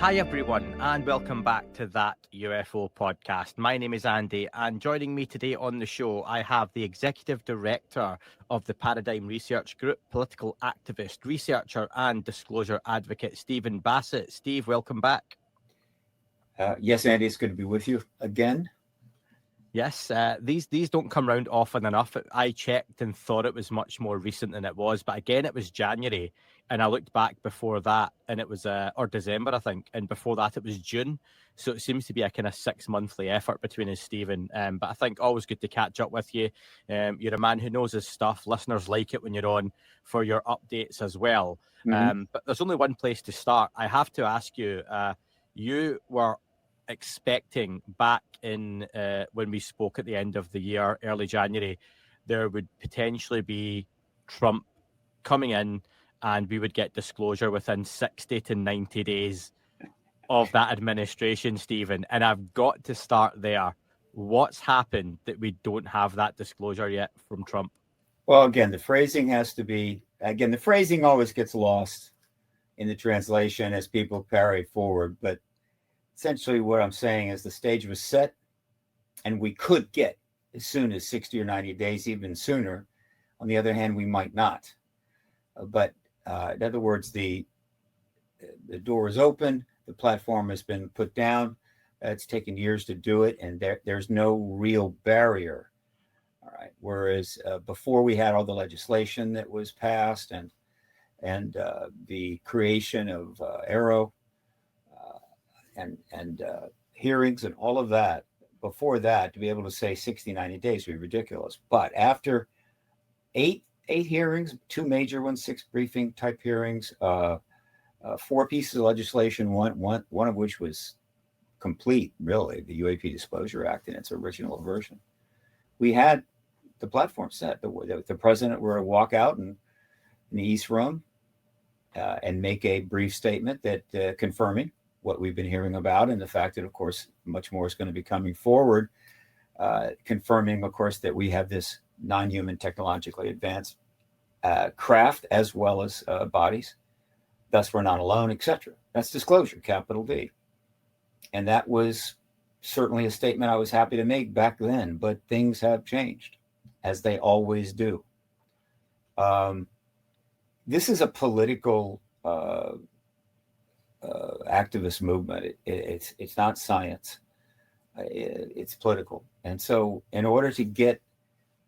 Hi everyone, and welcome back to That UFO Podcast. My name is Andy, and joining me today on the show, I have the Executive Director of the Paradigm Research Group, political activist, researcher, and disclosure advocate, Stephen Bassett. Steve, welcome back. Yes, Andy, it's good to be with you again. Yes, these don't come round often enough. I checked and thought it was much more recent than it was, but again, it was January, and I looked back before that, and it was or December, I think, and before that it was June. So it seems to be a kind of 6-monthly effort between us, Stephen. But I think always good to catch up with you. You're a man who knows his stuff. Listeners like it when you're on for your updates as well. But there's only one place to start. I have to ask you. You were expecting back in when we spoke at the end of the year, early January, there would potentially be Trump coming in and we would get disclosure within 60 to 90 days of that administration, Stephen. And I've got to start there. What's happened that we don't have that disclosure yet from Trump? Well, again, the phrasing always gets lost in the translation as people carry forward. But essentially what I'm saying is the stage was set and we could get as soon as 60 or 90 days, even sooner. On the other hand, we might not. But in other words, the door is open. The platform has been put down. It's taken years to do it, and there's no real barrier. All right. Whereas before we had all the legislation that was passed and the creation of Arrow and hearings and all of that, before that, to be able to say 60, 90 days would be ridiculous. But after eight hearings, 2 major ones, 6 briefing type hearings, 4 pieces of legislation, one of which was complete, really, the UAP Disclosure Act in its original version. We had the platform set. The president were to walk out in the East Room and make a brief statement that confirming what we've been hearing about, and the fact that, of course, much more is going to be coming forward, confirming, of course, that we have this non-human technologically advanced craft as well as bodies. Thus, we're not alone, etc. That's disclosure, capital D. And that was certainly a statement I was happy to make back then, but things have changed, as they always do. This is a political activist movement. It's not science. It's political. And so in order to get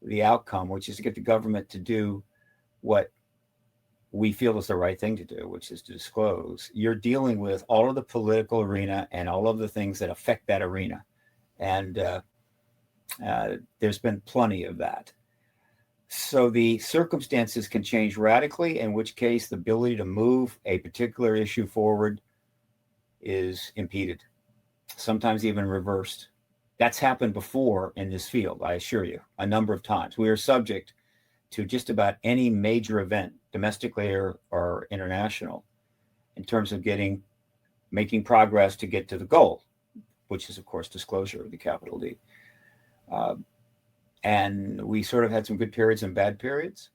the outcome, which is to get the government to do what we feel is the right thing to do, which is to disclose, you're dealing with all of the political arena and all of the things that affect that arena. And there's been plenty of that. So the circumstances can change radically, in which case the ability to move a particular issue forward is impeded, sometimes even reversed. That's happened before in this field, I assure you, a number of times. We are subject to just about any major event, domestically or international, in terms of making progress to get to the goal, which is, of course, disclosure of the capital D. And we sort of had some good periods and bad periods.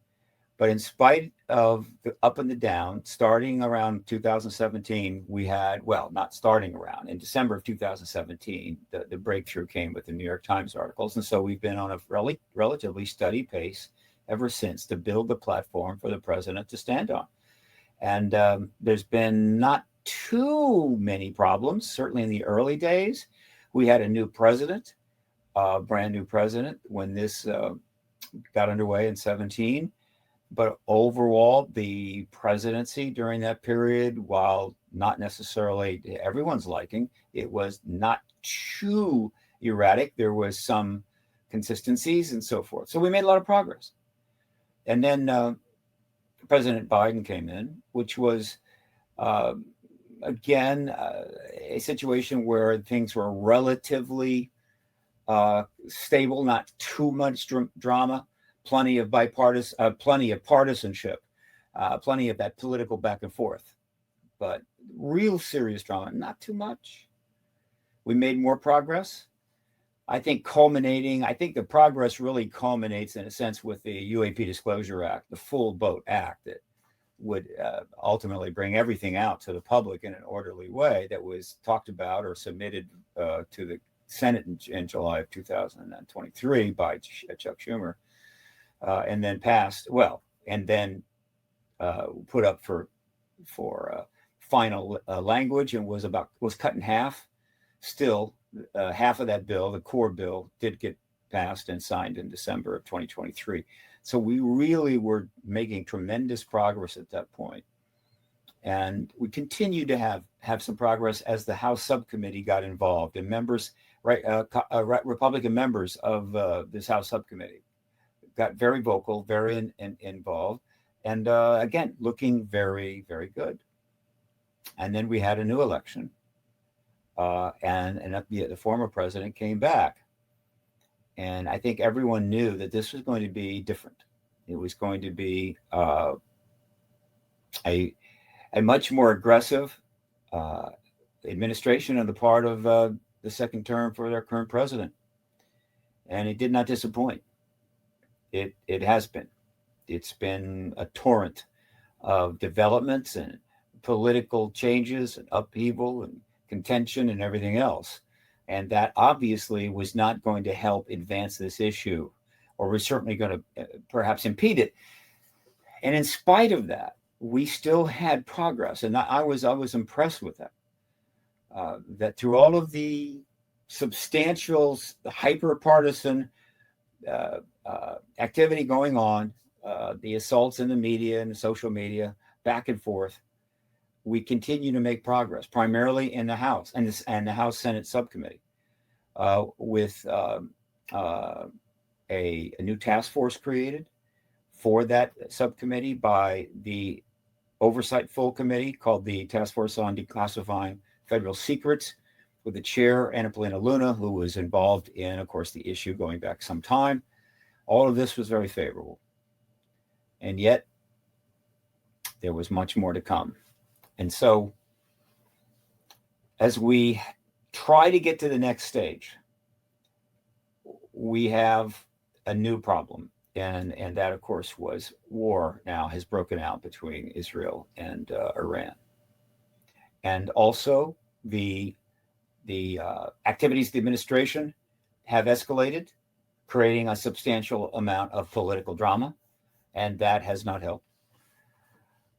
But in spite of the up and the down, starting around 2017, we had, well, not starting around, in December of 2017, the breakthrough came with the New York Times articles. And so we've been on a relatively steady pace ever since to build the platform for the president to stand on. And there's been not too many problems, certainly in the early days. We had a new president, brand new president, when this got underway in 17. But overall, the presidency during that period, while not necessarily to everyone's liking, it was not too erratic. There was some consistencies and so forth. So we made a lot of progress. And then President Biden came in, which was, again, a situation where things were relatively stable, not too much drama, plenty of partisanship, plenty of that political back and forth, but real serious drama, not too much. We made more progress. I think the progress really culminates in a sense with the UAP Disclosure Act, the Full Boat Act that ultimately bring everything out to the public in an orderly way that was talked about or submitted to the Senate in July of 2023 by Chuck Schumer, and then passed. Well, and then put up for final language, and was cut in half. Still, half of that bill, the core bill, did get passed and signed in December of 2023. So we really were making tremendous progress at that point. And we continued to have some progress as the House subcommittee got involved, and members, Republican members of this House subcommittee got very vocal, very involved, and again, looking very, very good. And then we had a new election, and the former president came back. And I think everyone knew that this was going to be different. It was going to be a much more aggressive administration on the part of the second term for their current president. And it did not disappoint. It has been. It's been a torrent of developments and political changes and upheaval and contention and everything else. And that obviously was not going to help advance this issue, or was certainly going to perhaps impede it. And in spite of that, we still had progress. And I was impressed with that. That through all of the substantial, hyper-partisan activity going on, the assaults in the media and the social media, back and forth, we continue to make progress, primarily in the House and the House Senate subcommittee, with a new task force created for that subcommittee by the Oversight Full Committee, called the Task Force on Declassifying Federal Secrets, with the chair, Anna Paulina Luna, who was involved in, of course, the issue going back some time. All of this was very favorable. And yet, there was much more to come. And so, as we try to get to the next stage, we have a new problem. And that, of course, was war now has broken out between Israel and Iran. And also, the activities of the administration have escalated, creating a substantial amount of political drama, and that has not helped.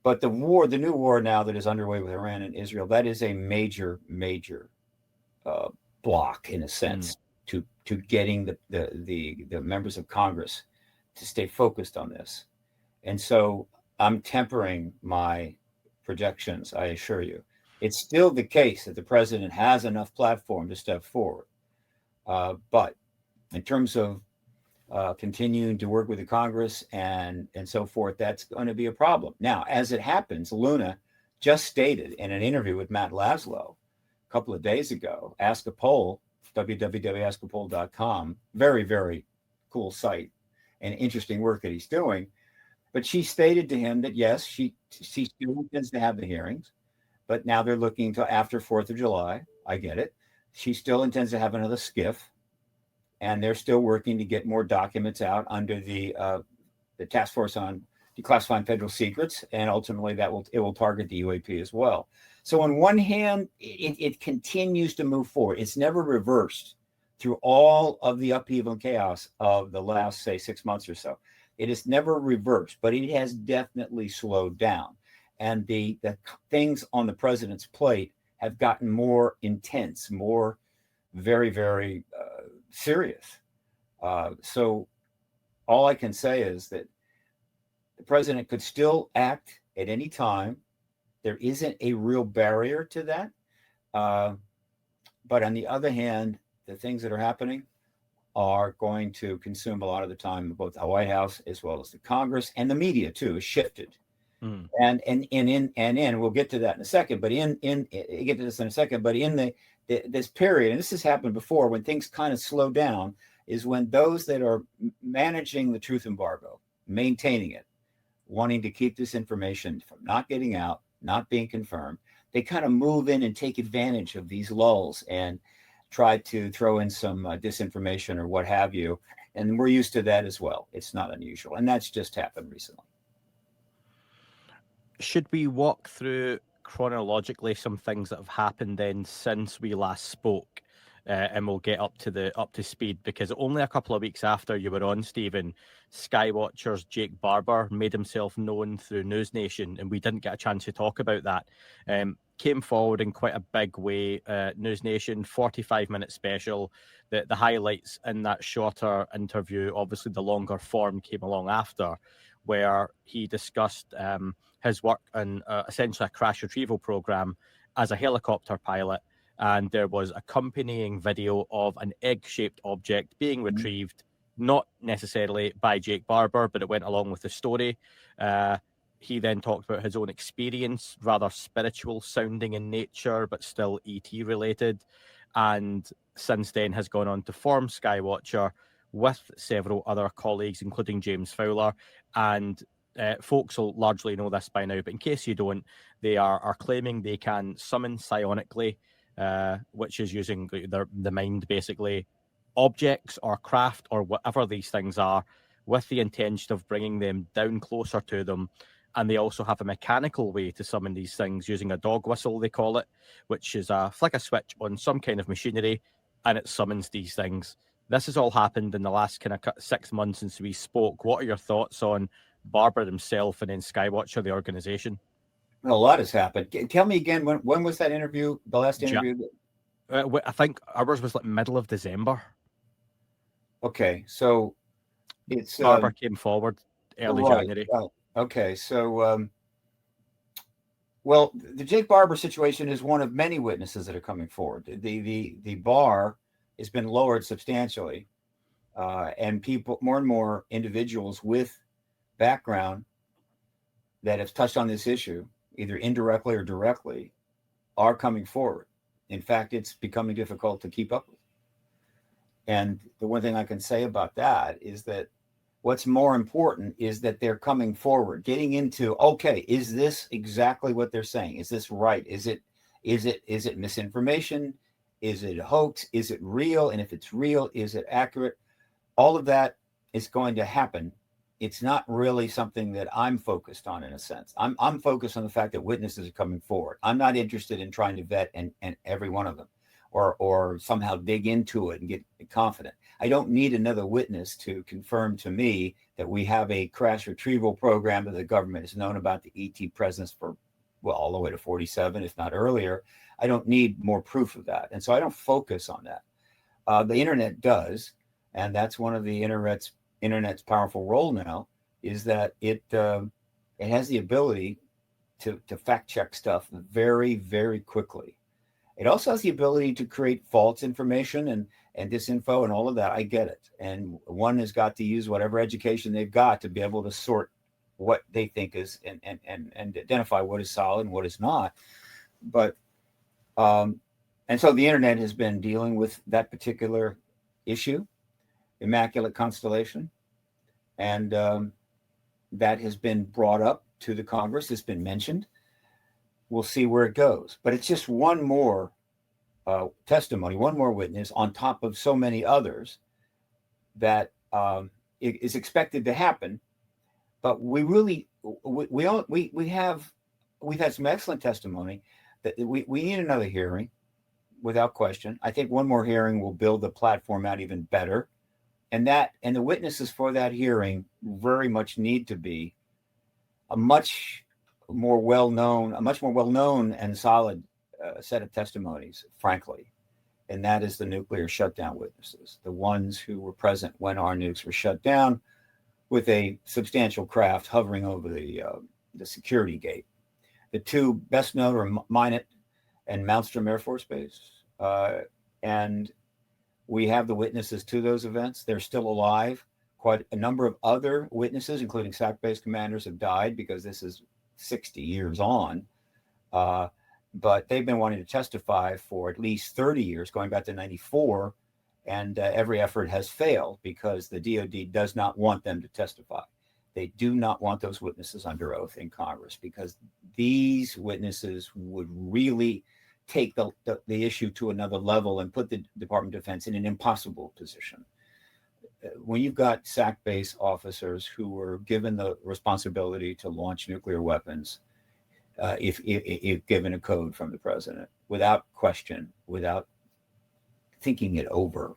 But the new war now that is underway with Iran and Israel, that is a major block, in a sense, to getting the members of Congress to stay focused on this. And so I'm tempering my projections, I assure you. It's still the case that the president has enough platform to step forward. But in terms of continuing to work with the Congress and so forth, that's going to be a problem. Now, as it happens, Luna just stated in an interview with Matt Laszlo a couple of days ago, Ask a Poll, www.askapoll.com, very, very cool site and interesting work that he's doing. But she stated to him that, yes, she still intends to have the hearings, but now they're looking to after 4th of July. I get it. She still intends to have another skiff, and they're still working to get more documents out under the Task Force on Declassifying Federal Secrets, and ultimately it will target the UAP as well. So on one hand, it continues to move forward. It's never reversed through all of the upheaval and chaos of the last, say, 6 months or so. It is never reversed, but it has definitely slowed down. And the things on the president's plate have gotten more intense, more very, very serious. So all I can say is that the president could still act at any time. There isn't a real barrier to that. But on the other hand, the things that are happening are going to consume a lot of the time of both the White House as well as the Congress, and the media too has shifted. And we'll get to that in a second. But get to this in a second. But in this period, and this has happened before, when things kind of slow down, is when those that are managing the truth embargo, maintaining it, wanting to keep this information from not getting out, not being confirmed, they kind of move in and take advantage of these lulls and try to throw in some disinformation or what have you. And we're used to that as well. It's not unusual. And that's just happened recently. Should we walk through chronologically some things that have happened then since we last spoke, and we'll get up to speed, because only a couple of weeks after you were on, Stephen, Skywatcher's Jake Barber made himself known through News Nation, and we didn't get a chance to talk about that. Came forward in quite a big way. News Nation 45-minute special. The highlights in that shorter interview, obviously the longer form came along after, where he discussed his work on essentially a crash retrieval program as a helicopter pilot. And there was accompanying video of an egg-shaped object being retrieved, not necessarily by Jake Barber, but it went along with the story. He then talked about his own experience, rather spiritual sounding in nature, but still ET related. And since then has gone on to form Skywatcher with several other colleagues, including James Fowler. And folks will largely know this by now, but in case you don't, they are claiming they can summon psionically, which is using the mind, basically, objects or craft or whatever these things are, with the intention of bringing them down closer to them. And they also have a mechanical way to summon these things using a dog whistle, they call it, which is a flick a switch on some kind of machinery, and it summons these things. This has all happened in the last kind of 6 months since we spoke. What are your thoughts on Barber himself and then Skywatcher, the organization? Well, a lot has happened. Tell me again, when was that interview, the last interview? I think ours was like middle of December. Okay, so it's Barber came forward early January. Okay, so well, the Jake Barber situation is one of many witnesses that are coming forward. The bar has been lowered substantially, and more and more individuals with background that have touched on this issue, either indirectly or directly, are coming forward. In fact, it's becoming difficult to keep up with. And the one thing I can say about that is that what's more important is that they're coming forward, getting into, okay, is this exactly what they're saying? Is this right? Is it misinformation? Is it a hoax? Is it real? And if it's real, is it accurate? All of that is going to happen. It's not really something that I'm focused on, in a sense. I'm focused on the fact that witnesses are coming forward. I'm not interested in trying to vet and every one of them, or somehow dig into it and get confident. I don't need another witness to confirm to me that we have a crash retrieval program that the government has known about the ET presence for, well, all the way to 47, if not earlier. I don't need more proof of that. And so I don't focus on that. The internet does. And that's one of the internet's powerful role now, is that it has the ability to fact check stuff very, very quickly. It also has the ability to create false information and disinfo and all of that. I get it. And one has got to use whatever education they've got to be able to sort what they think is and identify what is solid and what is not. But and so the internet has been dealing with that particular issue, Immaculate Constellation, and that has been brought up to the Congress. It's been mentioned. We'll see where it goes. But it's just one more testimony, one more witness on top of so many others that is expected to happen. But we've had some excellent testimony that we need another hearing, without question. I think one more hearing will build the platform out even better. And the witnesses for that hearing very much need to be a much more well-known and solid set of testimonies, frankly. And that is the nuclear shutdown witnesses, the ones who were present when our nukes were shut down, with a substantial craft hovering over the security gate. The two best known are Minot and Malmstrom Air Force Base. And we have the witnesses to those events. They're still alive. Quite a number of other witnesses, including SAC-based commanders, have died, because this is 60 years on. But they've been wanting to testify for at least 30 years, going back to 94. And every effort has failed because the DOD does not want them to testify. They do not want those witnesses under oath in Congress, because these witnesses would really take the issue to another level and put the Department of Defense in an impossible position. When you've got SAC-based officers who were given the responsibility to launch nuclear weapons if given a code from the president, without question, without thinking it over.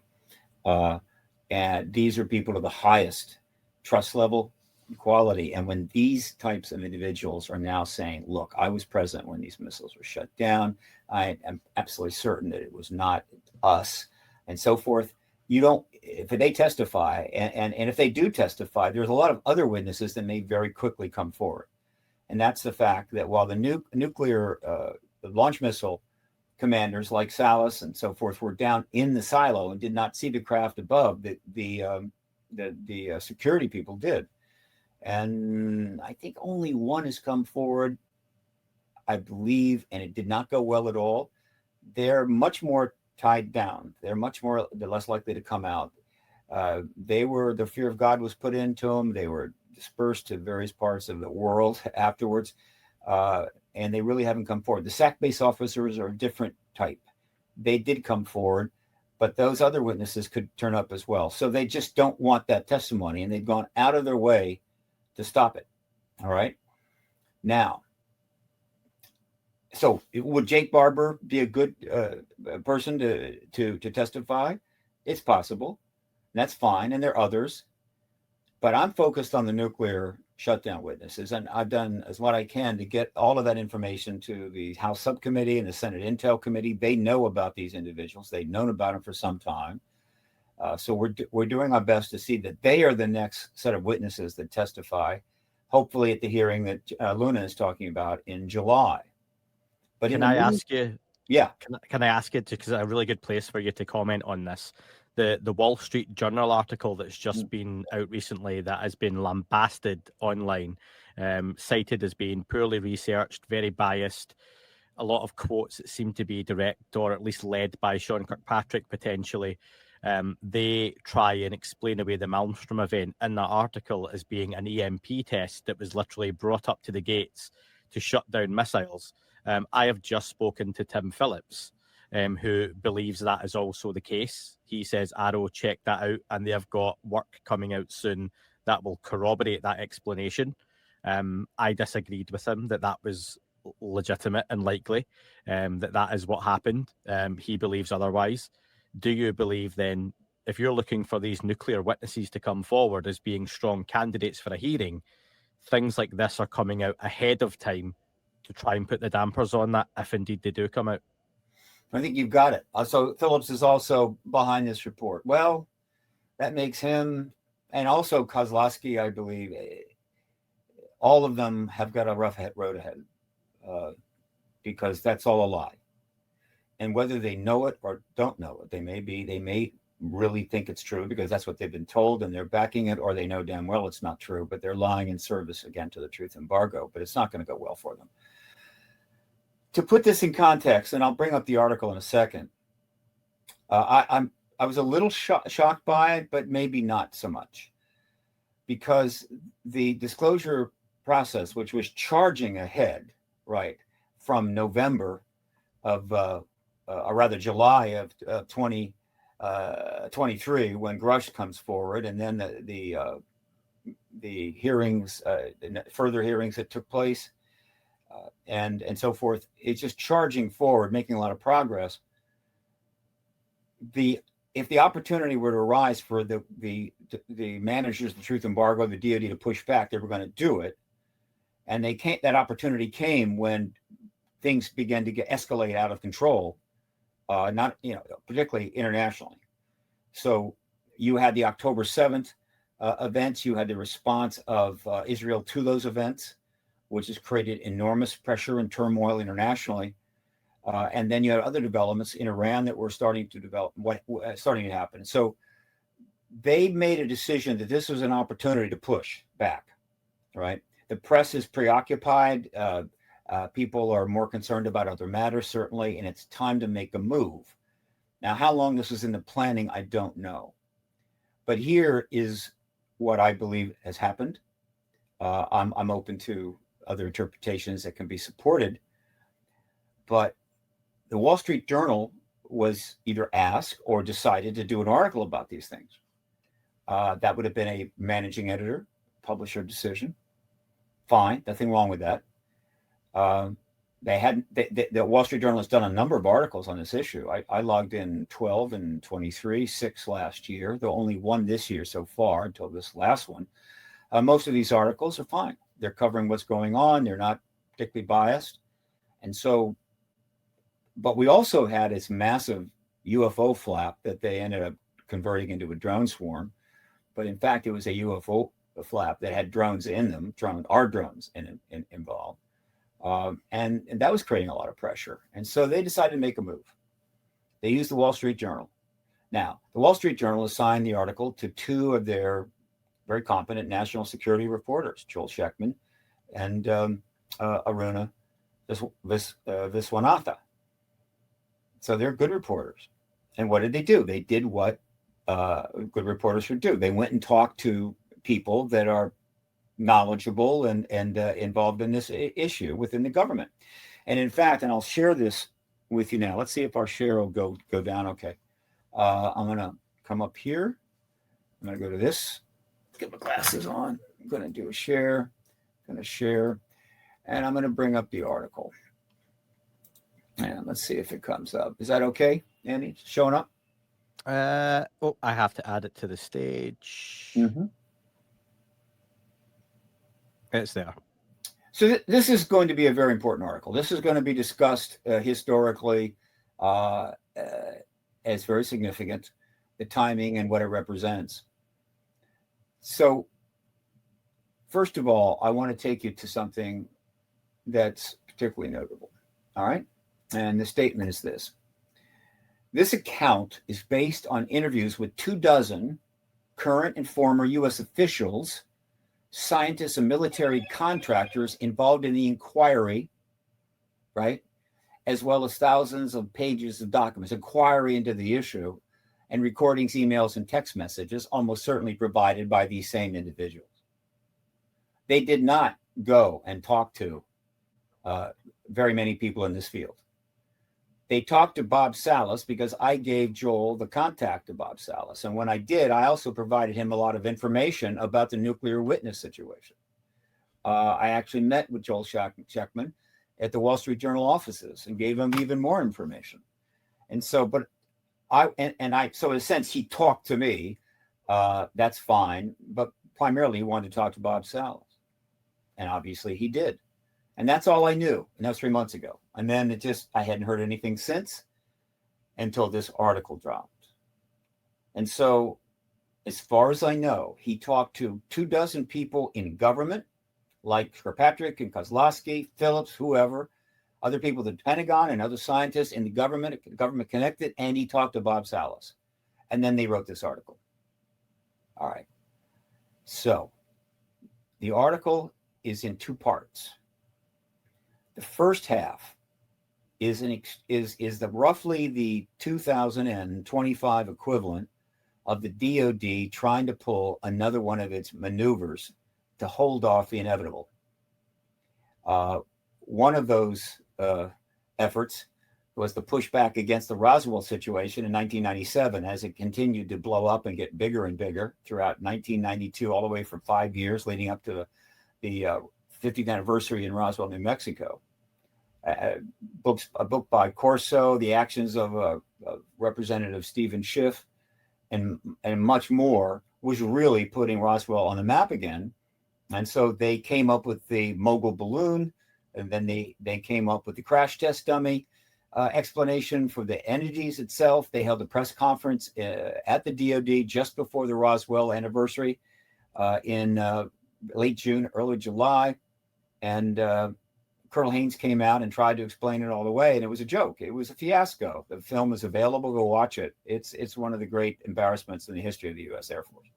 And these are people of the highest trust level, quality. And when these types of individuals are now saying, look, I was present when these missiles were shut down, I am absolutely certain that it was not us, and so forth. You don't, if they testify, and if they do testify, there's a lot of other witnesses that may very quickly come forward. And that's the fact that while the nuclear launch missile commanders like Salas and so forth were down in the silo and did not see the craft above, the security people did. And I think only one has come forward, I believe, and it did not go well at all. They're much more tied down. They're less likely to come out. The fear of God was put into them. They were dispersed to various parts of the world afterwards. And they really haven't come forward. The SAC base officers are a different type. They did come forward, but those other witnesses could turn up as well. So they just don't want that testimony, and they've gone out of their way to stop it. All right. Now, so would Jake Barber be a good person to testify? It's possible. That's fine. And there are others. But I'm focused on the nuclear shutdown witnesses. And I've done as what I can to get all of that information to the House Subcommittee and the Senate Intel Committee. They know about these individuals. They've known about them for some time. So we're doing our best to see that they are the next set of witnesses that testify, hopefully at the hearing that Luna is talking about in July. But can I ask you? Yeah. Can I ask you, because it's a really good place for you to comment on this. The Wall Street Journal article that's just been out recently that has been lambasted online, cited as being poorly researched, very biased, a lot of quotes that seem to be direct or at least led by Sean Kirkpatrick potentially. They try and explain away the Malmstrom event in that article as being an EMP test that was literally brought up to the gates to shut down missiles. I have just spoken to Tim Phillips, who believes that is also the case. He says Arrow checked that out, and they have got work coming out soon that will corroborate that explanation. I disagreed with him that was legitimate and likely, that is what happened. He believes otherwise. Do you believe then, if you're looking for these nuclear witnesses to come forward as being strong candidates for a hearing, things like this are coming out ahead of time to try and put the dampers on that, if indeed they do come out? I think you've got it. So Phillips is also behind this report. Well, that makes him, and also Kozlowski, I believe, all of them have got a rough road ahead, because that's all a lie. And whether they know it or don't know it, they may really think it's true because that's what they've been told and they're backing it, or they know damn well it's not true, but they're lying in service again to the truth embargo. But it's not going to go well for them. To put this in context, and I'll bring up the article in a second, I was a little shocked by it, but maybe not so much, because the disclosure process, which was charging ahead, right, from November of, or rather July of 2023, when Grush comes forward, and then the hearings, further hearings that took place, and so forth, it's just charging forward, making a lot of progress. If the opportunity were to arise for the managers of the truth embargo, the DoD, to push back, they were going to do it, and that opportunity came when things began to escalate out of control, not particularly internationally. So you had the October 7th events, you had the response of Israel to those events, which has created enormous pressure and turmoil internationally. And then you had other developments in Iran that were starting to happen. So they made a decision that this was an opportunity to push back, right? The press is preoccupied. People are more concerned about other matters, certainly, and it's time to make a move. Now, how long this was in the planning, I don't know. But here is what I believe has happened. I'm open to other interpretations that can be supported. But the Wall Street Journal was either asked or decided to do an article about these things. That would have been a managing editor, publisher decision. Fine, nothing wrong with that. The Wall Street Journal has done a number of articles on this issue. I logged in 12 and 23, 6 last year, though only one this year so far until this last one. Most of these articles are fine. They're covering what's going on. They're not particularly biased. And so, but we also had this massive UFO flap that they ended up converting into a drone swarm. But in fact, it was a UFO flap that had drones in them, our drones involved. And that was creating a lot of pressure. And so they decided to make a move. They used the Wall Street Journal. Now, the Wall Street Journal assigned the article to two of their very competent national security reporters, Joel Sheckman and Aruna Viswanathan. So they're good reporters. And what did they do? They did what good reporters should do. They went and talked to people that are knowledgeable and involved in this issue within the government. And in fact, and I'll share this with you now. Let's see if our share will go down. Okay. I'm going to come up here. I'm going to go to this. Get my glasses on. I'm going to do a share. I'm going to share. And I'm going to bring up the article. And let's see if it comes up. Is that okay, Andy? It's showing up? I have to add it to the stage. Mm-hmm. It's there. So this is going to be a very important article. This is going to be discussed historically as very significant, the timing and what it represents. So first of all, I want to take you to something that's particularly notable. All right. And the statement is this. This account is based on interviews with 24 current and former U.S. officials, scientists, and military contractors involved in the inquiry, right? As well as thousands of pages of documents, inquiry into the issue, and recordings, emails, and text messages, almost certainly provided by these same individuals. They did not go and talk to very many people in this field. They talked to Bob Salas because I gave Joel the contact to Bob Salas. And when I did, I also provided him a lot of information about the nuclear witness situation. I actually met with Joel Sheckman at the Wall Street Journal offices and gave him even more information. And so, but so in a sense, he talked to me. That's fine. But primarily he wanted to talk to Bob Salas. And obviously he did. And that's all I knew. And that was 3 months ago. And then I hadn't heard anything since until this article dropped. And so, as far as I know, he talked to 24 people in government, like Kirkpatrick and Kozlowski, Phillips, whoever, other people at the Pentagon and other scientists in the government connected, and he talked to Bob Salas. And then they wrote this article. All right. So, the article is in two parts. The first half is roughly the 2025 equivalent of the DOD trying to pull another one of its maneuvers to hold off the inevitable. One of those efforts was the pushback against the Roswell situation in 1997 as it continued to blow up and get bigger and bigger throughout 1992, all the way for 5 years leading up to the 50th anniversary in Roswell, New Mexico. A book by Corso, The Actions of Representative Stephen Schiff, and much more, was really putting Roswell on the map again. And so they came up with the mogul balloon, and then they came up with the crash test dummy explanation for the entities itself. They held a press conference at the DOD just before the Roswell anniversary in late June, early July. And Colonel Haynes came out and tried to explain it all the way, and it was a joke. It was a fiasco. The film is available. Go watch it. It's one of the great embarrassments in the history of the U.S. Air Force.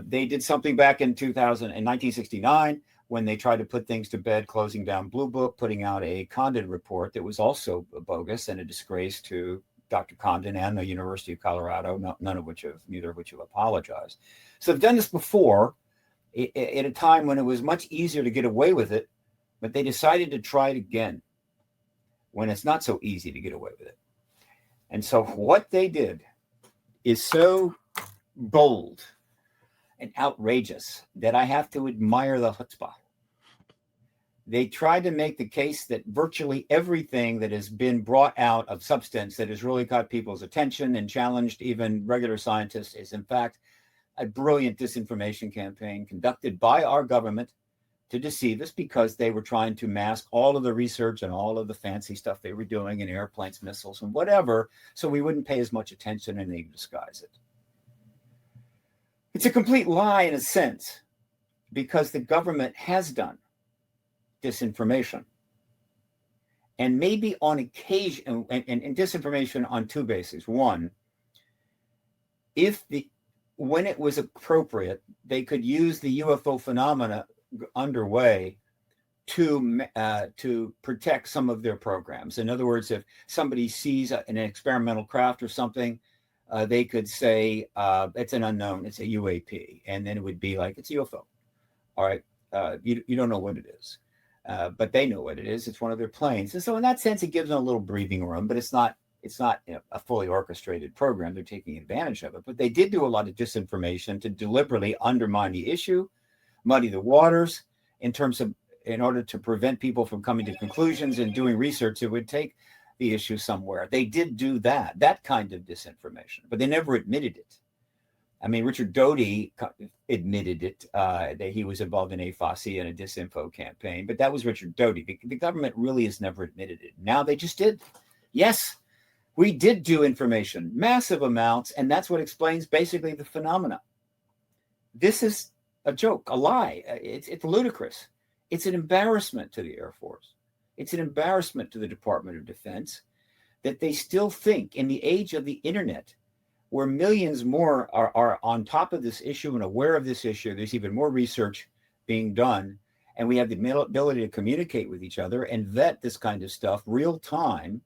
They did something back in 1969 when they tried to put things to bed, closing down Blue Book, putting out a Condon report that was also bogus and a disgrace to Dr. Condon and the University of Colorado, neither of which have apologized. So they've done this before at a time when it was much easier to get away with it, but they decided to try it again when it's not so easy to get away with it. And so what they did is so bold and outrageous that I have to admire the chutzpah. They tried to make the case that virtually everything that has been brought out of substance that has really got people's attention and challenged even regular scientists is, in fact, a brilliant disinformation campaign conducted by our government to deceive us, because they were trying to mask all of the research and all of the fancy stuff they were doing in airplanes, missiles, and whatever, so we wouldn't pay as much attention, and they disguise it. It's a complete lie in a sense, because the government has done disinformation. And maybe on occasion, and disinformation on two bases. One, when it was appropriate, they could use the UFO phenomena underway to protect some of their programs. In other words, if somebody sees an experimental craft or something, they could say it's an unknown, it's a UAP, and then it would be like, it's UFO. All right, you don't know what it is, but they know what it is. It's one of their planes, and so in that sense, it gives them a little breathing room. But it's not a fully orchestrated program. They're taking advantage of it. But they did do a lot of disinformation to deliberately undermine the issue, muddy the waters in order to prevent people from coming to conclusions and doing research that would take the issue somewhere. They did do that kind of disinformation, but they never admitted it. I mean, Richard Doty admitted it, that he was involved in AFOSI and a disinfo campaign, but that was Richard Doty. The government really has never admitted it. Now they just did. Yes, we did do information, massive amounts, and that's what explains basically the phenomena. This is a joke, a lie. It's ludicrous. It's an embarrassment to the Air Force. It's an embarrassment to the Department of Defense that they still think, in the age of the internet, where millions more are on top of this issue and aware of this issue, there's even more research being done, and we have the ability to communicate with each other and vet this kind of stuff real time,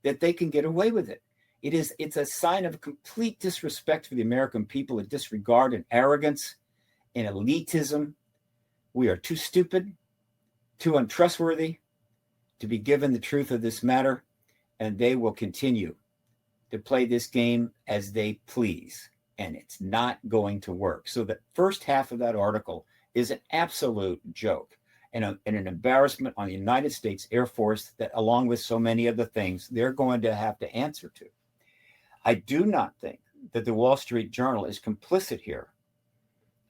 that they can get away with it. It's a sign of complete disrespect for the American people, a disregard and arrogance and elitism. We are too stupid, too untrustworthy to be given the truth of this matter, and they will continue to play this game as they please, and it's not going to work. So the first half of that article is an absolute joke and an embarrassment on the United States Air Force that, along with so many other things, they're going to have to answer to. I do not think that the Wall Street Journal is complicit here.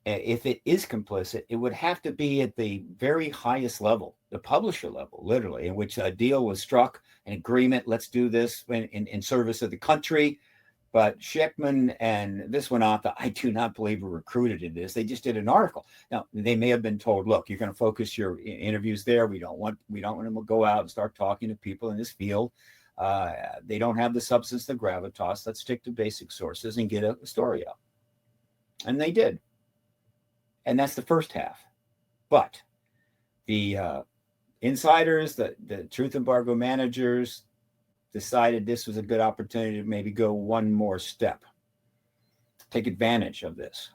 If it is complicit, it would have to be at the very highest level, the publisher level, literally, in which a deal was struck, an agreement, let's do this in service of the country. But Sheckman and Viswanatha, I do not believe were recruited in this. They just did an article. Now, they may have been told, look, you're going to focus your interviews there. We don't want them to go out and start talking to people in this field. They don't have the substance, the gravitas. Let's stick to basic sources and get a story out. And they did. And that's the first half. But the insiders, the truth embargo managers decided this was a good opportunity to maybe go one more step, take advantage of this.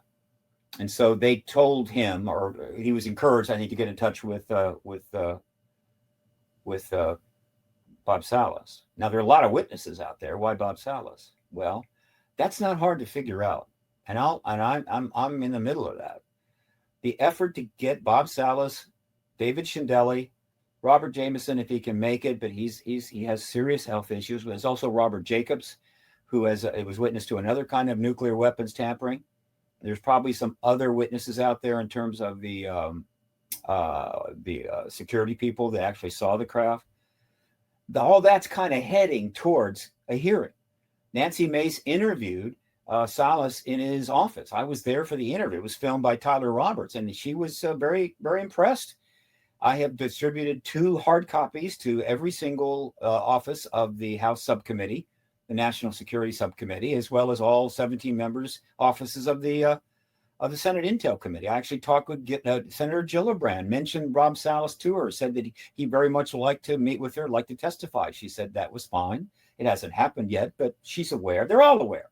And so they told him, or he was encouraged, I think, to get in touch with Bob Salas. Now, there are a lot of witnesses out there. Why Bob Salas? Well, that's not hard to figure out. And I'm in the middle of that. The effort to get Bob Salas, David Shindeli, Robert Jameson, if he can make it, but he has serious health issues. There's also Robert Jacobs, who was witness to another kind of nuclear weapons tampering. There's probably some other witnesses out there in terms of the security people that actually saw the craft. All that's kind of heading towards a hearing. Nancy Mace interviewed Salas in his office. I was there for the interview. It was filmed by Tyler Roberts, and she was very, very impressed. I have distributed 2 hard copies to every single office of the House Subcommittee, the National Security Subcommittee, as well as all 17 members' offices of the Senate Intel Committee. I actually talked with Senator Gillibrand, mentioned Bob Salas to her, said that he very much would like to meet with her, like to testify. She said that was fine. It hasn't happened yet, but she's aware. They're all aware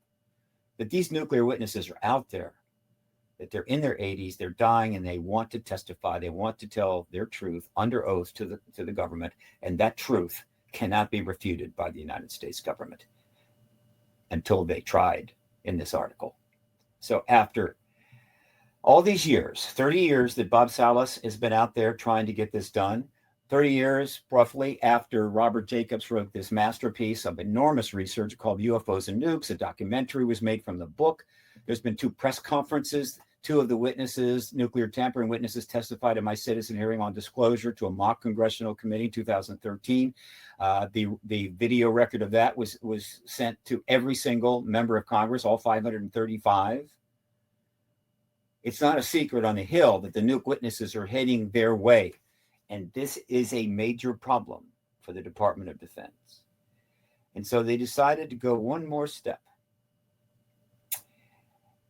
that these nuclear witnesses are out there, that they're in their 80s, they're dying, and they want to testify. They want to tell their truth under oath to the government, and that truth cannot be refuted by the United States government until they tried in this article. So after all these years, 30 years that Bob Salas has been out there trying to get this done, 30 years, roughly, after Robert Jacobs wrote this masterpiece of enormous research called UFOs and Nukes. A documentary was made from the book. There's been 2 press conferences. 2 of the witnesses, nuclear tampering witnesses, testified in my citizen hearing on disclosure to a mock congressional committee in 2013. The video record of that was sent to every single member of Congress, all 535. It's not a secret on the Hill that the nuke witnesses are heading their way. And this is a major problem for the Department of Defense. And so they decided to go one more step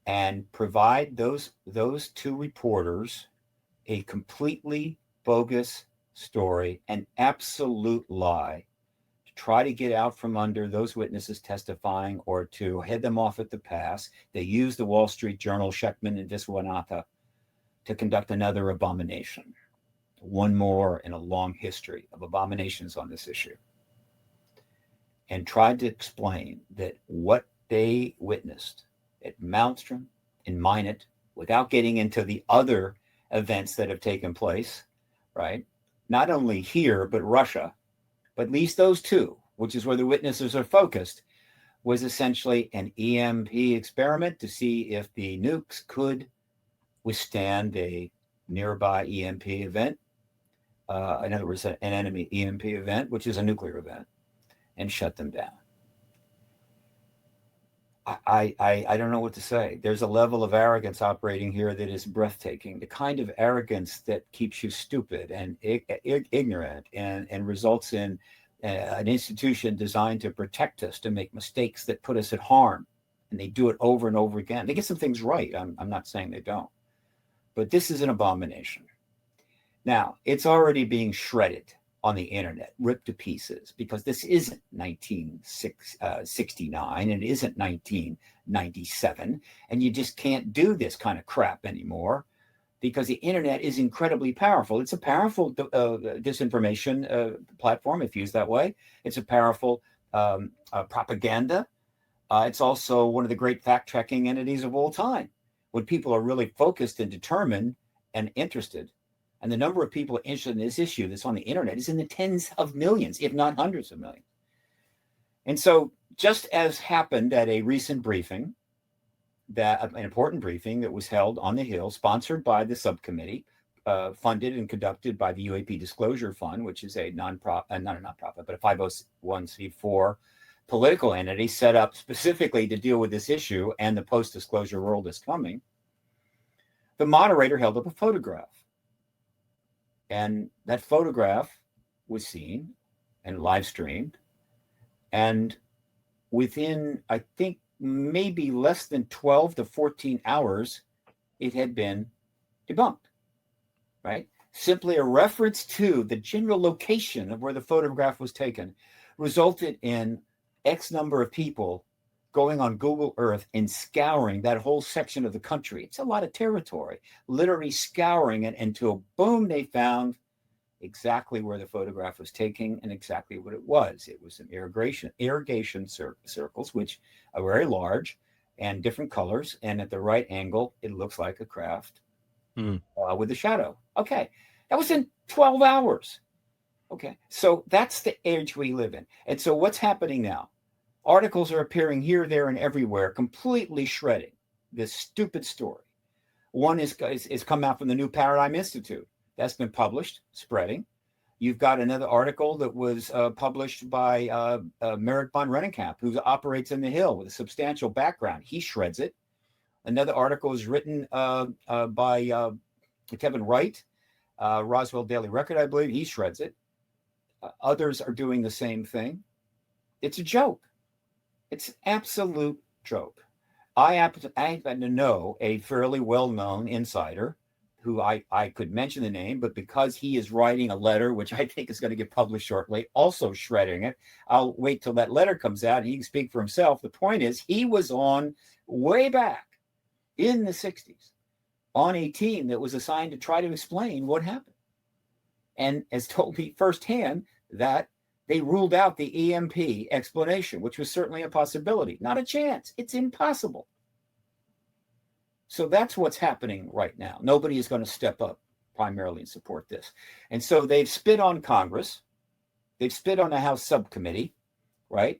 and provide those 2 reporters a completely bogus story, an absolute lie, to try to get out from under those witnesses testifying or to head them off at the pass. They used the Wall Street Journal, Sheckman and Viswanatha, to conduct another abomination. One more in a long history of abominations on this issue. And tried to explain that what they witnessed at Malmstrom and Minot, without getting into the other events that have taken place, right? Not only here, but Russia, but at least those 2, which is where the witnesses are focused, was essentially an EMP experiment to see if the nukes could withstand a nearby EMP event. In other words, an enemy EMP event, which is a nuclear event, and shut them down. I don't know what to say. There's a level of arrogance operating here that is breathtaking. The kind of arrogance that keeps you stupid and ignorant and results in an institution designed to protect us, to make mistakes that put us at harm. And they do it over and over again. They get some things right. I'm not saying they don't. But this is an abomination. Now, it's already being shredded on the internet, ripped to pieces, because this isn't 1969 and it isn't 1997, and you just can't do this kind of crap anymore because the internet is incredibly powerful. It's a powerful disinformation platform, if used that way. It's a powerful propaganda. It's also one of the great fact-checking entities of all time. When people are really focused and determined and interested, and the number of people interested in this issue that's on the internet is in the tens of millions, if not hundreds of millions. And so, just as happened at a recent briefing, an important briefing that was held on the Hill, sponsored by the subcommittee, funded and conducted by the UAP Disclosure Fund, which is a not a nonprofit, but a 501c4 political entity set up specifically to deal with this issue and the post-disclosure world is coming. The moderator held up a photograph. And that photograph was seen and live streamed. And within, I think, maybe less than 12 to 14 hours, it had been debunked, right? Simply a reference to the general location of where the photograph was taken resulted in X number of people going on Google Earth and scouring that whole section of the country. It's a lot of territory, literally scouring it until, boom, they found exactly where the photograph was taken and exactly what it was. It was some irrigation circles, which are very large and different colors. And at the right angle, it looks like a craft with a shadow. Okay. That was in 12 hours. Okay. So that's the age we live in. And so what's happening now? Articles are appearing here, there, and everywhere, completely shredding this stupid story. One is come out from the New Paradigm Institute. That's been published, spreading. You've got another article that was published by Merritt von Rennenkamp, who operates in the Hill with a substantial background. He shreds it. Another article is written by Kevin Wright, Roswell Daily Record, I believe. He shreds it. Others are doing the same thing. It's a joke. It's an absolute joke. I happen to know a fairly well-known insider who I could mention the name, but because he is writing a letter, which I think is going to get published shortly, also shredding it, I'll wait till that letter comes out and he can speak for himself. The point is, he was on way back in the 60s on a team that was assigned to try to explain what happened. And has told me firsthand that they ruled out the EMP explanation, which was certainly a possibility. Not a chance. It's impossible. So that's what's happening right now. Nobody is going to step up primarily and support this. And so they've spit on Congress. They've spit on the House subcommittee, right?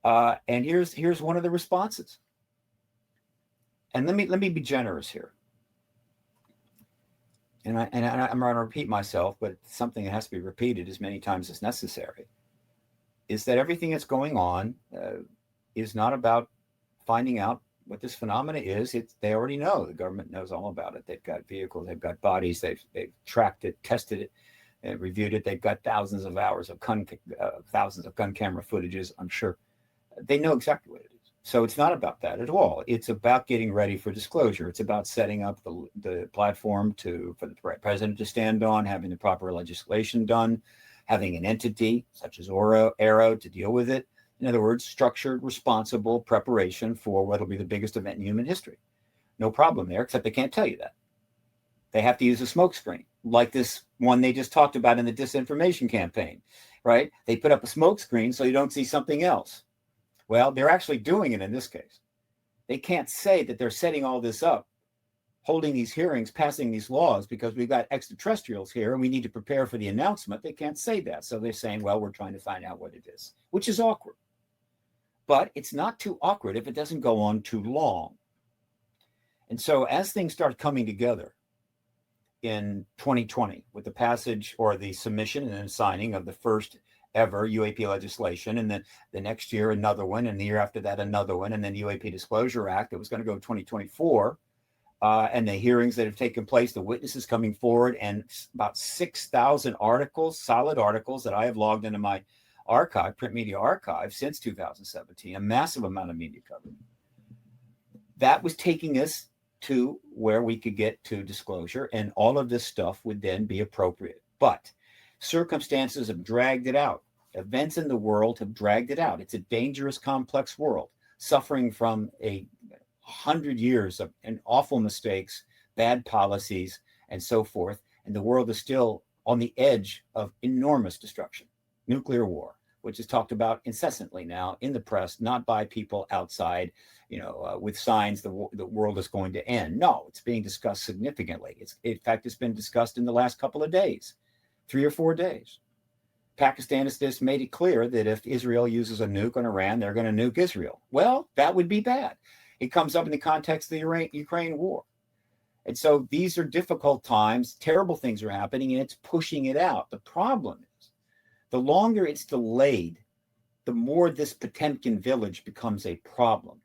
And here's one of the responses. And let me be generous here. And I'm going to repeat myself, but something that has to be repeated as many times as necessary, is that everything that's going on is not about finding out what this phenomena is. They already know. The government knows all about it. They've got vehicles, they've got bodies, they've tracked it, tested it, and reviewed it. They've got thousands of hours of gun camera footages. I'm sure they know exactly what it is. So it's not about that at all. It's about getting ready for disclosure. It's about setting up the platform for the president to stand on, having the proper legislation done, having an entity such as Arrow to deal with it. In other words, structured, responsible preparation for what will be the biggest event in human history. No problem there, except they can't tell you that. They have to use a smokescreen, like this one they just talked about in the disinformation campaign, right? They put up a smokescreen so you don't see something else. Well, they're actually doing it in this case. They can't say that they're setting all this up, holding these hearings, passing these laws because we've got extraterrestrials here and we need to prepare for the announcement. They can't say that. So they're saying, well, we're trying to find out what it is, which is awkward. But it's not too awkward if it doesn't go on too long. And so as things start coming together in 2020 with the passage or the submission and then signing of the first ever UAP legislation, and then the next year another one, and the year after that another one, and then the UAP Disclosure Act that was going to go 2024, and the hearings that have taken place, the witnesses coming forward, and about 6,000 articles, solid articles that I have logged into my archive, print media archive since 2017, a massive amount of media coverage. That was taking us to where we could get to disclosure, and all of this stuff would then be appropriate. But circumstances have dragged it out. Events in the world have dragged it out. It's a dangerous, complex world, suffering from 100 years of awful mistakes, bad policies, and so forth. And the world is still on the edge of enormous destruction. Nuclear war, which is talked about incessantly now in the press, not by people outside, with signs the world is going to end. No, it's being discussed significantly. In fact, it's been discussed in the last couple of days. 3 or 4 days. Pakistan has just made it clear that if Israel uses a nuke on Iran, they're going to nuke Israel. Well, that would be bad. It comes up in the context of the Ukraine war. And so these are difficult times. Terrible things are happening, and it's pushing it out. The problem is, the longer it's delayed, the more this Potemkin village becomes a problem,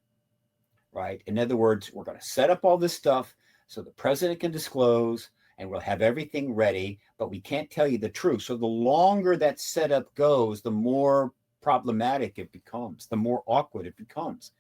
right? In other words, we're going to set up all this stuff so the president can disclose, and we'll have everything ready, but we can't tell you the truth. So the longer that setup goes, the more problematic it becomes, the more awkward it becomes.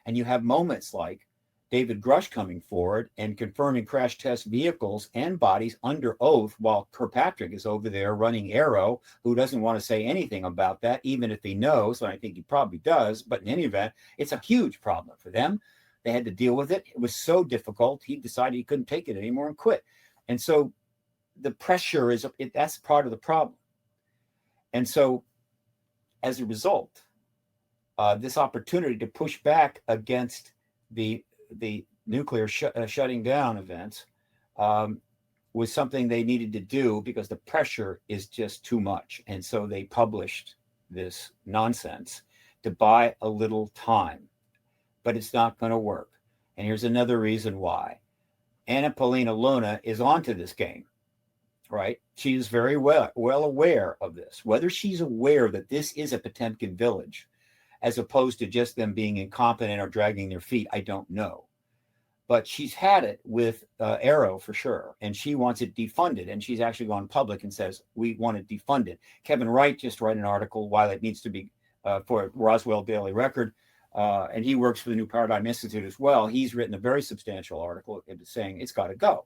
And you have moments like David Grush coming forward and confirming crash test vehicles and bodies under oath, while Kirkpatrick is over there running Arrow, who doesn't want to say anything about that, even if he knows, and I think he probably does. But in any event, it's a huge problem for them. They had to deal with it. It was so difficult, he decided he couldn't take it anymore and quit. And so the pressure that's part of the problem. And so as a result, this opportunity to push back against the nuclear shutting down events was something they needed to do because the pressure is just too much. And so they published this nonsense to buy a little time, but it's not going to work. And here's another reason why. Anna Paulina Luna is onto this game, right? She is very well aware of this. Whether she's aware that this is a Potemkin village, as opposed to just them being incompetent or dragging their feet, I don't know. But she's had it with Arrow for sure, and she wants it defunded. And she's actually gone public and says, we want it defunded. Kevin Wright just wrote an article while it needs to be for Roswell Daily Record. And he works for the New Paradigm Institute as well. He's written a very substantial article saying it's got to go.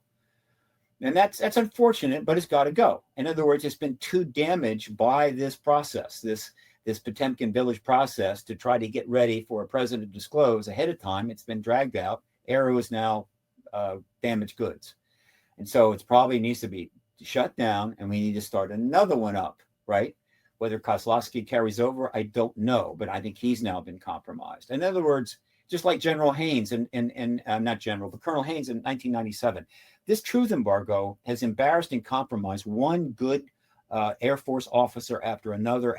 And that's unfortunate, but it's got to go. In other words, it's been too damaged by this process, this Potemkin village process to try to get ready for a president to disclose ahead of time. It's been dragged out. Arrow is now damaged goods. And so it probably needs to be shut down, and we need to start another one up, right? Whether Kozlowski carries over, I don't know, but I think he's now been compromised. In other words, just like General Haynes and not General, but Colonel Haynes in 1997. This truth embargo has embarrassed and compromised one good Air Force officer after another.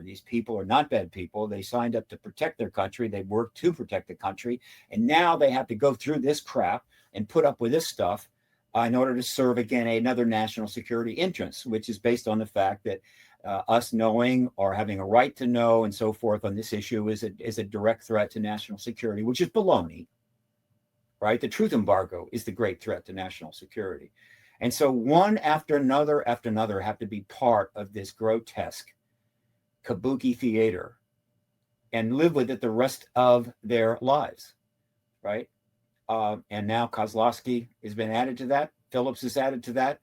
These people are not bad people. They signed up to protect their country. They worked to protect the country. And now they have to go through this crap and put up with this stuff in order to serve, again, another national security interest, which is based on the fact that us knowing or having a right to know and so forth on this issue is a direct threat to national security, which is baloney, right? The truth embargo is the great threat to national security. And so one after another have to be part of this grotesque kabuki theater and live with it the rest of their lives, right? And now Kozlowski has been added to that. Phillips is added to that.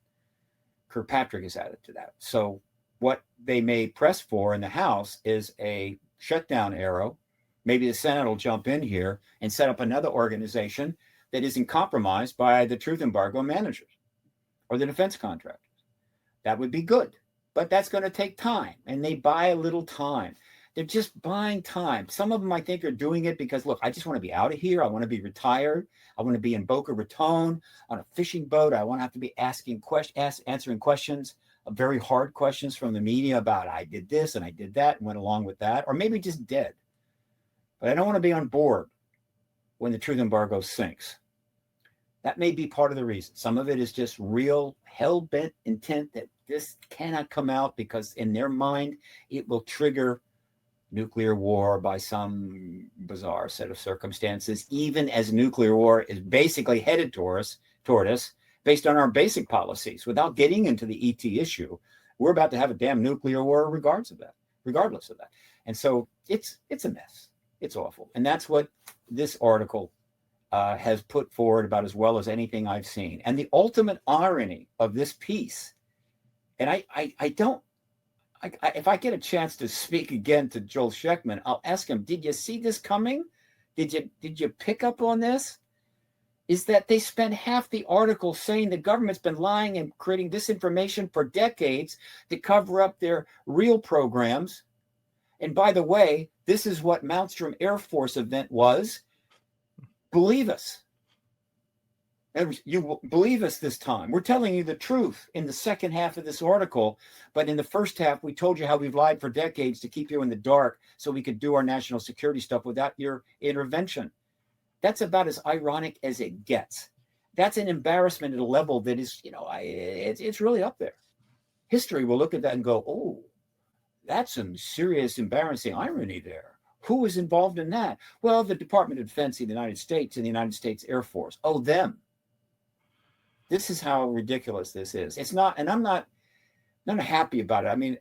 Kirkpatrick is added to that. So what they may press for in the House is a shutdown arrow. Maybe the Senate will jump in here and set up another organization that isn't compromised by the truth embargo managers or the defense contractors. That would be good, but that's going to take time, and they buy a little time. They're just buying time. Some of them, I think, are doing it because, look, I just want to be out of here. I want to be retired. I want to be in Boca Raton on a fishing boat. I want to have to be answering questions, very hard questions from the media about I did this and I did that and went along with that, or maybe just dead. But I don't want to be on board when the truth embargo sinks. That may be part of the reason. Some of it is just real hell-bent intent that this cannot come out because in their mind, it will trigger nuclear war by some bizarre set of circumstances, even as nuclear war is basically headed toward us based on our basic policies. Without getting into the ET issue, we're about to have a damn nuclear war regardless of that. And so it's a mess. It's awful. And that's what this article has put forward about as well as anything I've seen. And the ultimate irony of this piece, and if I get a chance to speak again to Joel Schechtman, I'll ask him, did you see this coming? Did you pick up on this? Is that they spent half the article saying the government's been lying and creating disinformation for decades to cover up their real programs. And by the way, this is what Malmstrom Air Force event was. Believe us. And you will believe us this time. We're telling you the truth in the second half of this article. But in the first half, we told you how we've lied for decades to keep you in the dark so we could do our national security stuff without your intervention. That's about as ironic as it gets. That's an embarrassment at a level that is, it's really up there. History will look at that and go, oh, that's some serious embarrassing irony there. Who was involved in that? Well, the Department of Defense of the United States and the United States Air Force. Oh, them. This is how ridiculous this is. It's not, and I'm not happy about it. I mean,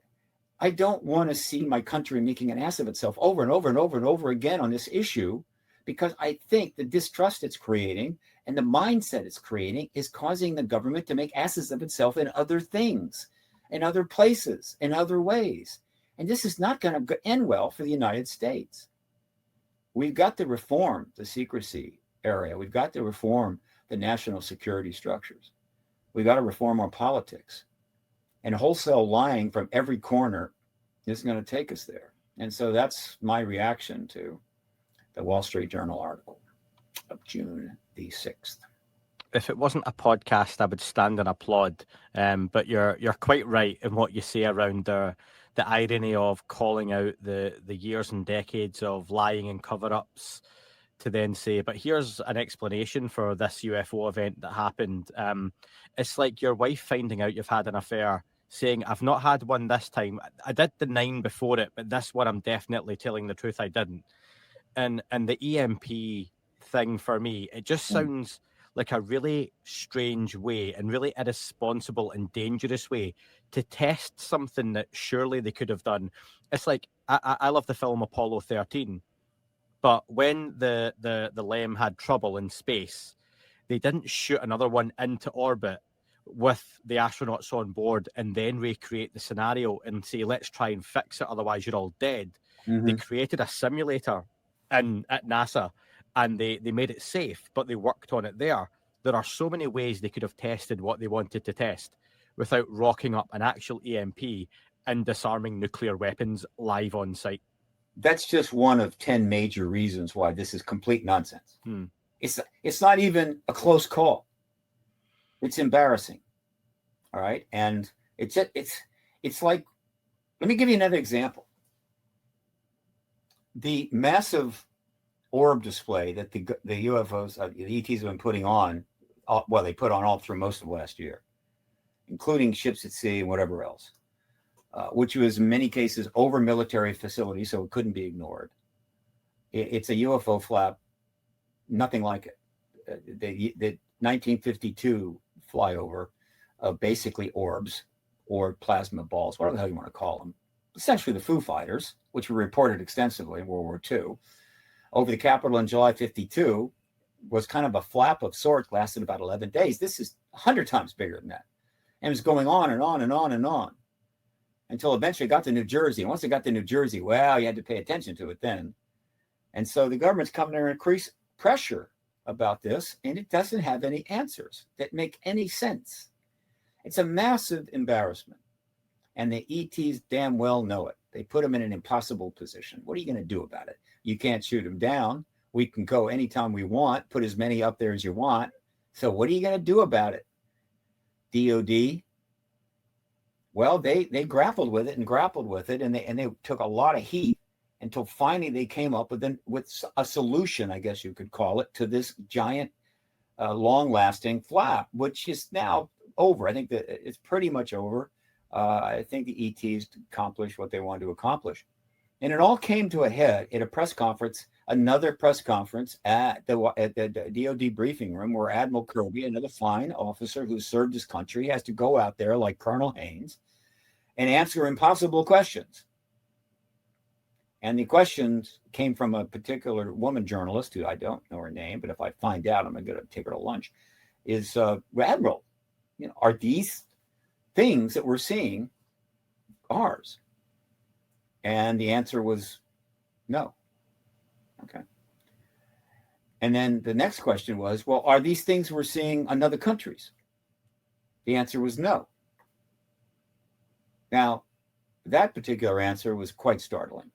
I don't want to see my country making an ass of itself over and over and over and over again on this issue, because I think the distrust it's creating and the mindset it's creating is causing the government to make asses of itself in other things, in other places, in other ways. And this is not going to end well for the United States. We've got to reform the secrecy area. We've got to reform the national security structures. We've got to reform our politics. And wholesale lying from every corner isn't going to take us there. And so that's my reaction to the Wall Street Journal article of June the 6th. If it wasn't a podcast, I would stand and applaud. But you're quite right in what you say around the irony of calling out the years and decades of lying and cover-ups to then say, but here's an explanation for this UFO event that happened. It's like your wife finding out you've had an affair, saying, I've not had one this time. I did the 9 before it, but this one I'm definitely telling the truth I didn't. And the EMP thing for me, it just sounds like a really strange way and really irresponsible and dangerous way to test something that surely they could have done. It's like, I love the film Apollo 13, but when the LEM had trouble in space, they didn't shoot another one into orbit with the astronauts on board and then recreate the scenario and say, let's try and fix it, otherwise you're all dead. Mm-hmm. They created a simulator at NASA, and they made it safe, but they worked on it there. There are so many ways they could have tested what they wanted to test without rocking up an actual EMP and disarming nuclear weapons live on site. that's just one of 10 major reasons why this is complete nonsense. Hmm. It's not even a close call. It's embarrassing. All right. And it's like, let me give you another example. The massive orb display that the UFOs, the ETs have been putting on, well, they put on all through most of last year, including ships at sea and whatever else, which was in many cases over military facilities, so it couldn't be ignored. It's a UFO flap, nothing like it. The 1952 flyover of basically orbs or plasma balls, whatever the hell you want to call them, essentially the Foo Fighters, which were reported extensively in World War II, over the Capitol in July 52, was kind of a flap of sorts, lasted about 11 days. This is 100 times bigger than that. And it was going on and on and on and on until eventually it got to New Jersey. And once it got to New Jersey, well, you had to pay attention to it then. And so the government's coming to increase pressure about this, and it doesn't have any answers that make any sense. It's a massive embarrassment. And the ETs damn well know it. They put them in an impossible position. What are you going to do about it? You can't shoot them down. We can go anytime we want, put as many up there as you want. So what are you going to do about it? DOD? Well, they grappled with it, and they took a lot of heat until finally they came up with a solution, I guess you could call it, to this giant, long-lasting flap, which is now over. I think that it's pretty much over. I think the ETs accomplished what they wanted to accomplish. And it all came to a head at a press conference, another press conference at the DOD briefing room, where Admiral Kirby, another fine officer who served his country, has to go out there like Colonel Haynes and answer impossible questions. And the questions came from a particular woman journalist who I don't know her name, but if I find out, I'm going to take her to lunch, is Admiral, are these things that we're seeing ours? And the answer was no. Okay. And then the next question was, well, are these things we're seeing on other countries? The answer was no. Now, that particular answer was quite startling.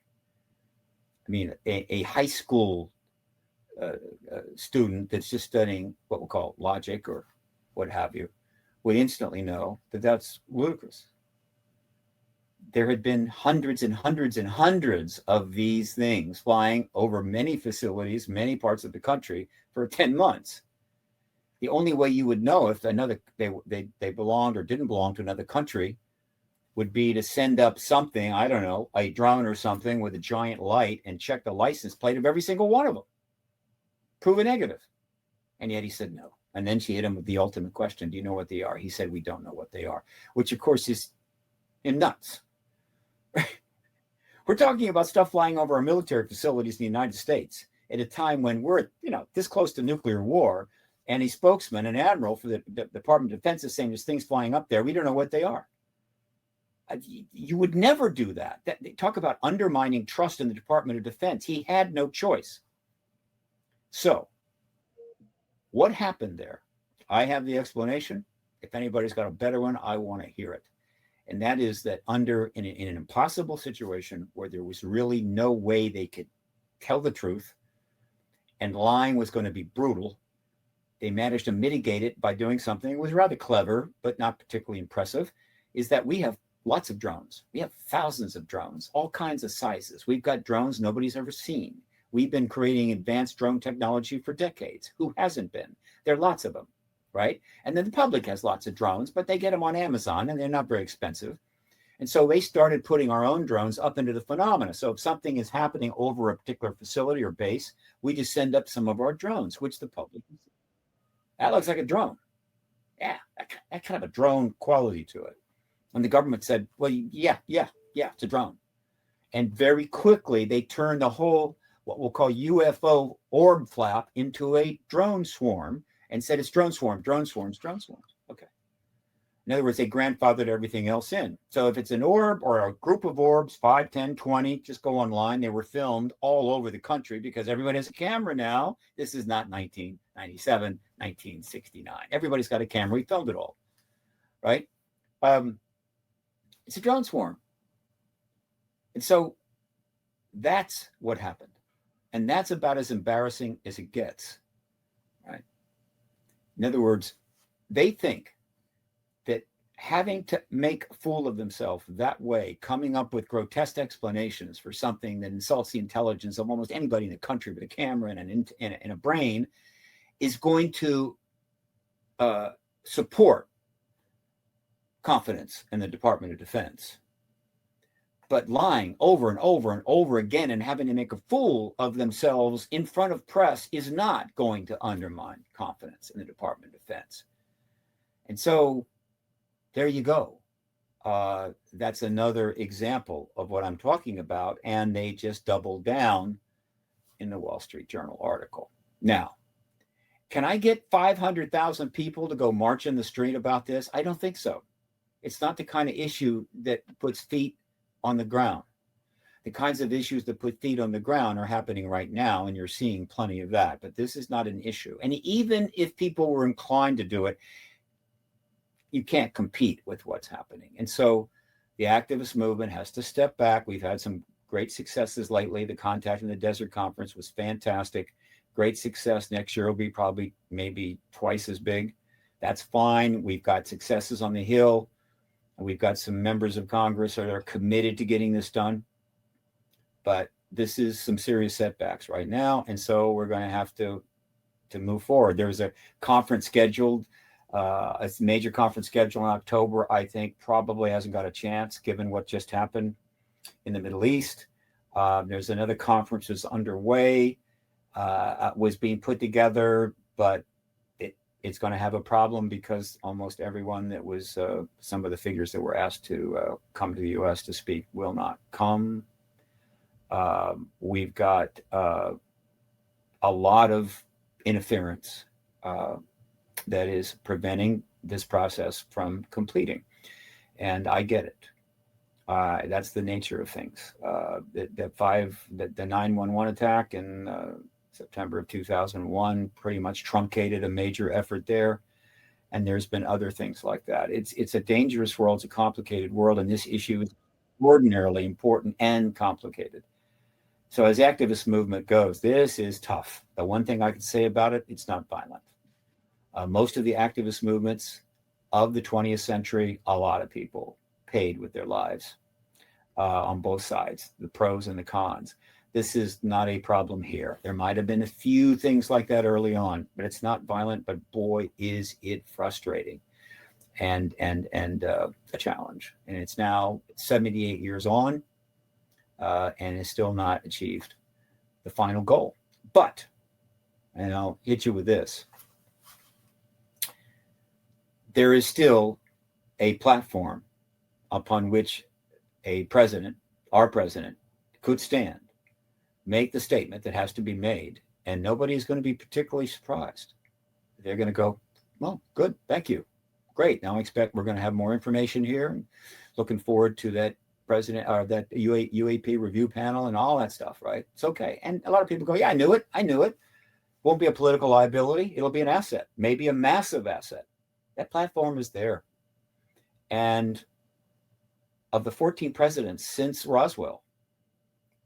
I mean, a high school student that's just studying what we'll call logic or what have you would instantly know that that's ludicrous. There had been hundreds and hundreds and hundreds of these things flying over many facilities, many parts of the country for 10 months. The only way you would know if they belonged or didn't belong to another country would be to send up something, I don't know, a drone or something with a giant light and check the license plate of every single one of them. Prove a negative. And yet he said no. And then she hit him with the ultimate question, do you know what they are? He said, we don't know what they are, which of course is nuts. We're talking about stuff flying over our military facilities in the United States at a time when we're, this close to nuclear war, and a spokesman, an admiral for the Department of Defense is saying there's things flying up there. We don't know what they are. You would never do that. They talk about undermining trust in the Department of Defense. He had no choice. So what happened there? I have the explanation. If anybody's got a better one, I want to hear it. And that is that in an impossible situation where there was really no way they could tell the truth and lying was going to be brutal, they managed to mitigate it by doing something that was rather clever, but not particularly impressive, is that we have lots of drones. We have thousands of drones, all kinds of sizes. We've got drones nobody's ever seen. We've been creating advanced drone technology for decades. Who hasn't been? There are lots of them. Right? And then the public has lots of drones, but they get them on Amazon and they're not very expensive. And so they started putting our own drones up into the phenomena. So if something is happening over a particular facility or base, we just send up some of our drones, which the public can see. That looks like a drone. Yeah, that kind of a drone quality to it. And the government said, well, yeah, it's a drone. And very quickly, they turned the whole, what we'll call UFO orb flap into a drone swarm, and said it's drone swarms. Okay. In other words, they grandfathered everything else in. So if it's an orb or a group of orbs, 5, 10, 20, just go online. They were filmed all over the country because everybody has a camera now. This is not 1997, 1969. Everybody's got a camera. We filmed it all, right? It's a drone swarm. And so That's what happened. And that's about as embarrassing as it gets, right? In other words, they think that having to make a fool of themselves that way, coming up with grotesque explanations for something that insults the intelligence of almost anybody in the country with a camera and a brain, is going to support confidence in the Department of Defense. But lying over and over and over again and having to make a fool of themselves in front of press is not going to undermine confidence in the Department of Defense. And so there you go. That's another example of what I'm talking about. And they just doubled down in the Wall Street Journal article. Now, can I get 500,000 people to go march in the street about this? I don't think so. It's not the kind of issue that puts feet on the ground. The kinds of issues that put feet on the ground are happening right now, and you're seeing plenty of that. But this is not an issue. And even if people were inclined to do it, you can't compete with what's happening. And so the activist movement has to step back. We've had some great successes lately. The Contact in the Desert Conference was fantastic. Great success. Next year will be probably maybe twice as big. That's fine. We've got successes on the Hill. We've got some members of Congress that are committed to getting this done. But this is some serious setbacks right now. And so we're going to have to move forward. There's a conference scheduled, a major conference scheduled in October. I think probably hasn't got a chance given what just happened in the Middle East. There's another conference that's underway, was being put together, but it's going to have a problem because almost everyone that was some of the figures that were asked to come to the U.S. to speak will not come. We've got a lot of interference that is preventing this process from completing. And I get it. That's the nature of things. The 9/11 attack in September of 2001 pretty much truncated a major effort there. And there's been other things like that. It's a dangerous world. It's a complicated world. And this issue is ordinarily important and complicated. So as activist movement goes, this is tough. The one thing I can say about it, it's not violent. Most of the activist movements of the 20th century, a lot of people paid with their lives on both sides, the pros and the cons. This is not a problem here. There might have been a few things like that early on, but it's not violent. But boy, is it frustrating and a challenge. And it's now 78 years on, and it's still not achieved the final goal. But, and I'll hit you with this, there is still a platform upon which a president, our president, could stand, make the statement that has to be made, and nobody is going to be particularly surprised. They're going to go, well, good, thank you. Great. Now I expect we're going to have more information here. And looking forward to that president or that UAP review panel and all that stuff, right? It's okay. And a lot of people go, yeah, I knew it. Won't be a political liability. It'll be an asset, maybe a massive asset. That platform is there. And of the 14 presidents since Roswell,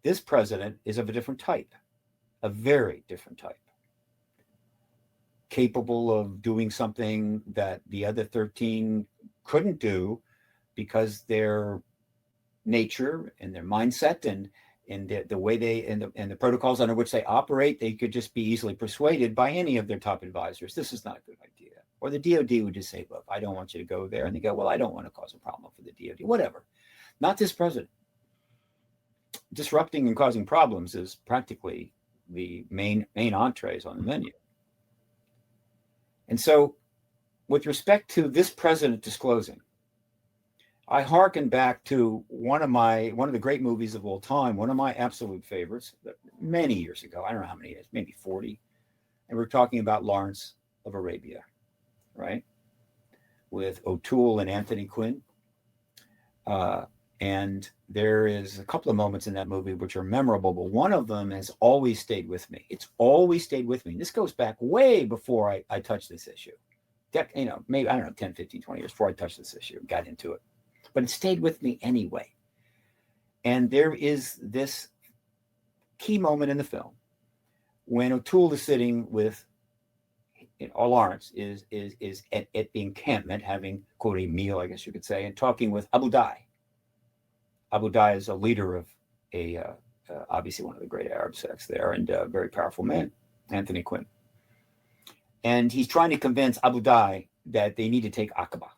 this president is of a different type, a very different type, capable of doing something that the other 13 couldn't do because their nature and their mindset and the way they and the protocols under which they operate, they could just be easily persuaded by any of their top advisors. This is not a good idea. Or the DOD would just say, look, I don't want you to go there. And they go, well, I don't want to cause a problem for the DOD, whatever. Not this president. Disrupting and causing problems is practically the main entrees on the menu. And so with respect to this president disclosing, I hearken back to one of the great movies of all time, one of my absolute favorites, many years ago. I don't know how many years, maybe 40. And we're talking about Lawrence of Arabia, right? With O'Toole and Anthony Quinn. And there is a couple of moments in that movie which are memorable, but one of them has always stayed with me. It's always stayed with me. This goes back way before I touched this issue. Maybe, 10, 15, 20 years before I touched this issue, got into it. But it stayed with me anyway. And there is this key moment in the film when O'Toole is sitting with, or Lawrence is at the encampment having, quote, a meal, I guess you could say, and talking with Abu Dai. Abu Dai is a leader of obviously one of the great Arab sects there, and a very powerful man, Anthony Quinn. And he's trying to convince Abu Dai that they need to take Aqaba,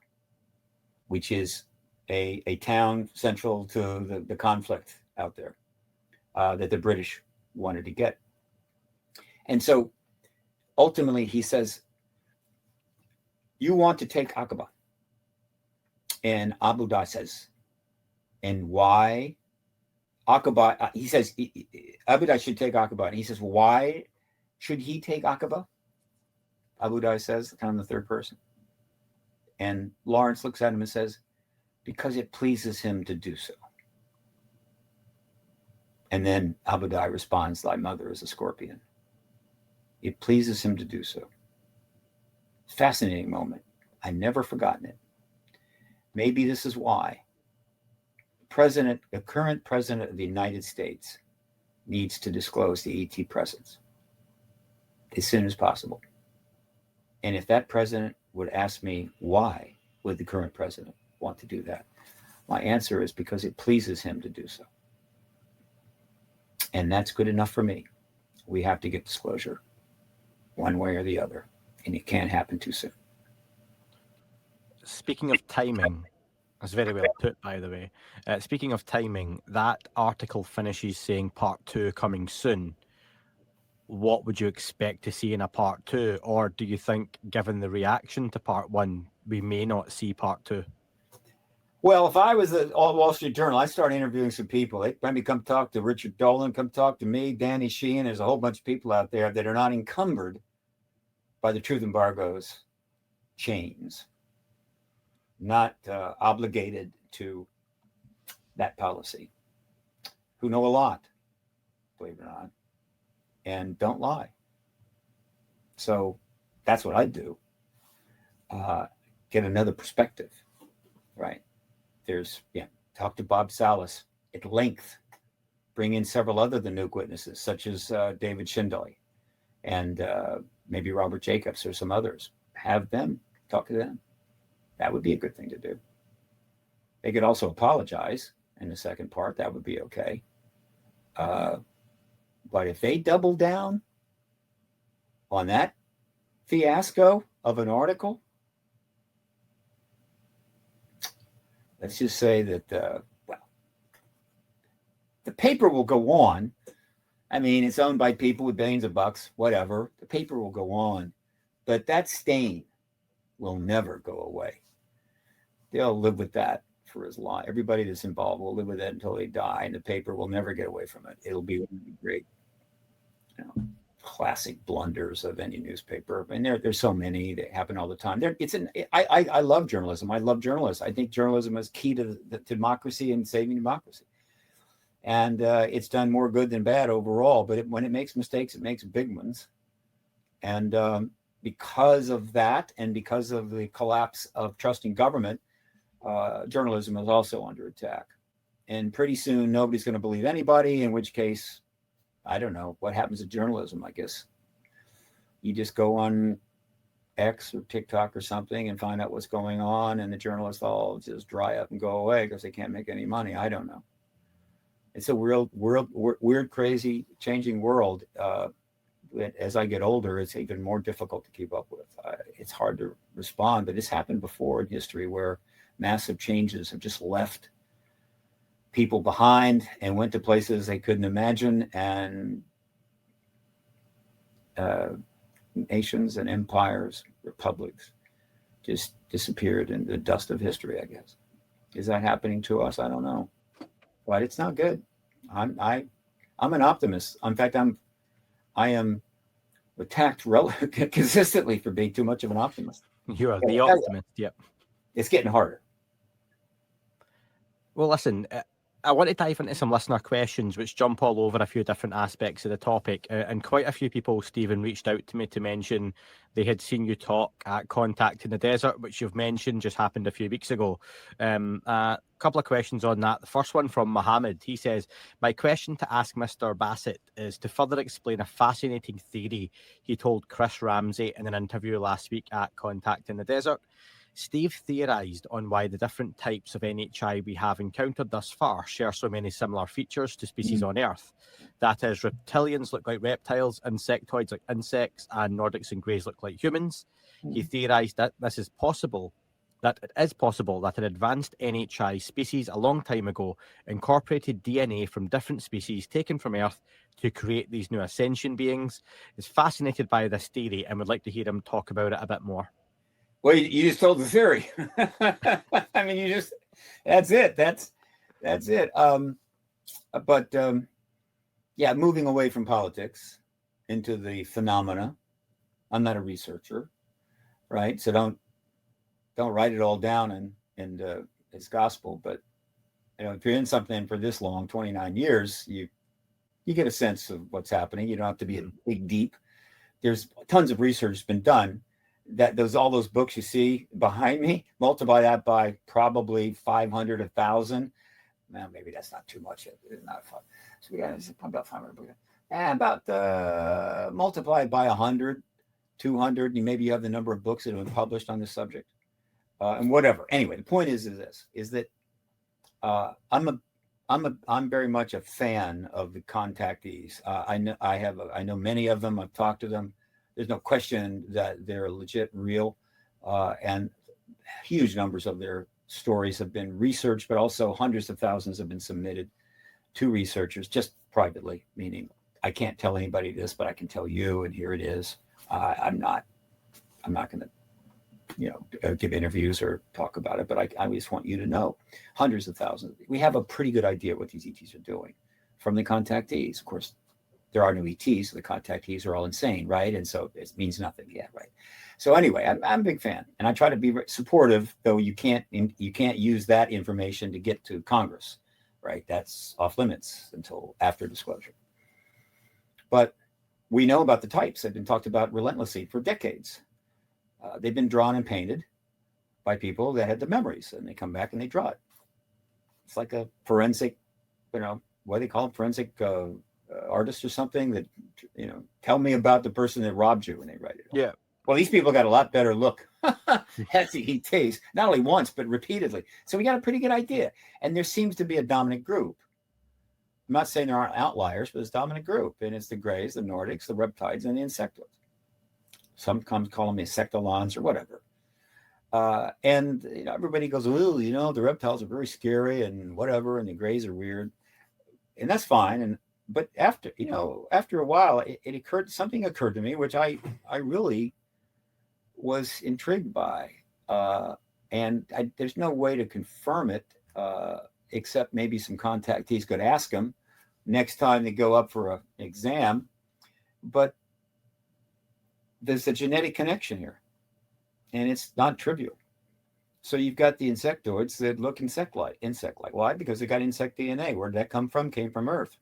which is a town central to the conflict out there that the British wanted to get. And so ultimately he says, you want to take Aqaba. And Abu Dai says, and why? Aqaba, he says, Abu Dai should take Aqaba. And he says, why should he take Aqaba? Abu Dai says, kind of the third person. And Lawrence looks at him and says, because it pleases him to do so. And then Abu Dai responds, thy mother is a scorpion. It pleases him to do so. Fascinating moment. I've never forgotten it. Maybe this is why the current president of the United States needs to disclose the ET presence as soon as possible. And if that president would ask me, why would the current president want to do that? My answer is because it pleases him to do so. And that's good enough for me. We have to get disclosure one way or the other, and it can't happen too soon. Speaking of timing, that's very well put, by the way. Speaking of timing, that article finishes saying part 2 coming soon. What would you expect to see in a part 2? Or do you think, given the reaction to part 1, we may not see part 2? Well, if I was the Wall Street Journal, I'd start interviewing some people. They'd maybe come talk to Richard Dolan, come talk to me, Danny Sheehan. There's a whole bunch of people out there that are not encumbered by the truth embargo's chains, not obligated to that policy, who know a lot, believe it or not, and don't lie. So that's what I'd do. Get another perspective, right? Talk to Bob Salas at length. Bring in several other the Nuke witnesses, such as David Schindele and maybe Robert Jacobs or some others. Have them talk to them. That would be a good thing to do. They could also apologize in the second part. That would be okay. But if they double down on that fiasco of an article, let's just say that, the paper will go on. I mean, it's owned by people with billions of bucks, whatever. The paper will go on. But that stain will never go away. They'll live with that for his life. Everybody that's involved will live with it until they die, and the paper will never get away from it. It'll be one of the great, classic blunders of any newspaper. And there's so many that happen all the time. I love journalism. I love journalists. I think journalism is key to democracy and saving democracy. And it's done more good than bad overall. But when it makes mistakes, it makes big ones. And because of that, and because of the collapse of trust in government, journalism is also under attack. And pretty soon, nobody's going to believe anybody, in which case, I don't know what happens to journalism. I guess you just go on X or TikTok or something and find out what's going on, and the journalists all just dry up and go away because they can't make any money. I don't know. It's a weird, crazy, changing world. As I get older, it's even more difficult to keep up with. It's hard to respond, but it's happened before in history where massive changes have just left people behind and went to places they couldn't imagine, and nations and empires, republics just disappeared in the dust of history, I guess. Is that happening to us? I don't know, but it's not good. I'm an optimist. In fact, I am attacked consistently for being too much of an optimist. You are the optimist. Yep. It's getting harder. Well, listen, I want to dive into some listener questions which jump all over a few different aspects of the topic. And quite a few people, Stephen, reached out to me to mention they had seen you talk at Contact in the Desert, which you've mentioned just happened a few weeks ago. couple of questions on that. The first one from Mohammed. He says, my question to ask Mr. Bassett is to further explain a fascinating theory he told Chris Ramsey in an interview last week at Contact in the Desert. Steve theorized on why the different types of NHI we have encountered thus far share so many similar features to species on Earth. That is, reptilians look like reptiles, insectoids like insects, and Nordics and Greys look like humans. He theorized that it is possible that an advanced NHI species a long time ago incorporated DNA from different species taken from Earth to create these new ascension beings. Is fascinated by this theory and would like to hear him talk about it a bit more. Well, you just told the theory. I mean, that's it. That's it. Yeah, moving away from politics into the phenomena. I'm not a researcher, right? So don't write it all down and it's gospel. But if you're in something for this long, 29 years, you get a sense of what's happening. You don't have to be dig deep. There's tons of research been done. All those books you see behind me, multiply that by probably 500, 1,000. Well, maybe that's not too much. It's not fun. So we got about 500 books. Multiply it by 100, 200. Maybe you have the number of books that have been published on this subject, and whatever. Anyway, the point is that I'm very much a fan of the contactees. I know many of them. I've talked to them. There's no question that they're legit and real, and huge numbers of their stories have been researched, but also hundreds of thousands have been submitted to researchers just privately, meaning I can't tell anybody this, but I can tell you, and here it is. I'm not going to, give interviews or talk about it, but I just want you to know hundreds of thousands. We have a pretty good idea what these ETs are doing from the contactees. Of course, there are no ETs, so the contactees are all insane, right? And so it means nothing yet, right? So anyway, I'm a big fan, and I try to be supportive, though you can't use that information to get to Congress, right? That's off limits until after disclosure. But we know about the types. They've been talked about relentlessly for decades. They've been drawn and painted by people that had the memories, and they come back and they draw it. It's like a forensic, what do they call them? Forensic artist or something that, tell me about the person that robbed you, and they write it. Yeah. Well, these people got a lot better look at the ETs, not only once, but repeatedly. So we got a pretty good idea. And there seems to be a dominant group. I'm not saying there aren't outliers, but it's a dominant group. And it's the Greys, the Nordics, the reptiles, and the insectoids. Some call them insectolons or whatever. And everybody goes, oh, the reptiles are very scary and whatever, and the Greys are weird. And that's fine. But after a while, something occurred to me, which I really was intrigued by. And there's no way to confirm it, except maybe some contactees could ask them next time they go up for an exam. But there's a genetic connection here, and it's not trivial. So you've got the insectoids that look insect-like. Why? Because they got insect DNA. Where did that come from? Came from Earth.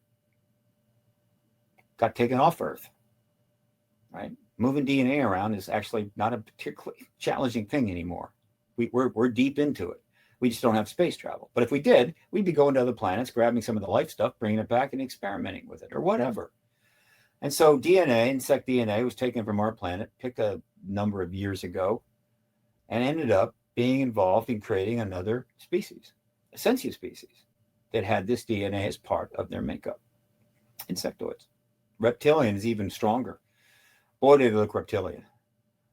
Got taken off Earth, right? Moving DNA around is actually not a particularly challenging thing anymore. We're deep into it. We just don't have space travel. But if we did, we'd be going to other planets, grabbing some of the life stuff, bringing it back and experimenting with it or whatever. And so insect DNA was taken from our planet, picked a number of years ago, and ended up being involved in creating another species, a sentient species that had this DNA as part of their makeup. Insectoids. Reptilian is even stronger. Boy, did it look reptilian.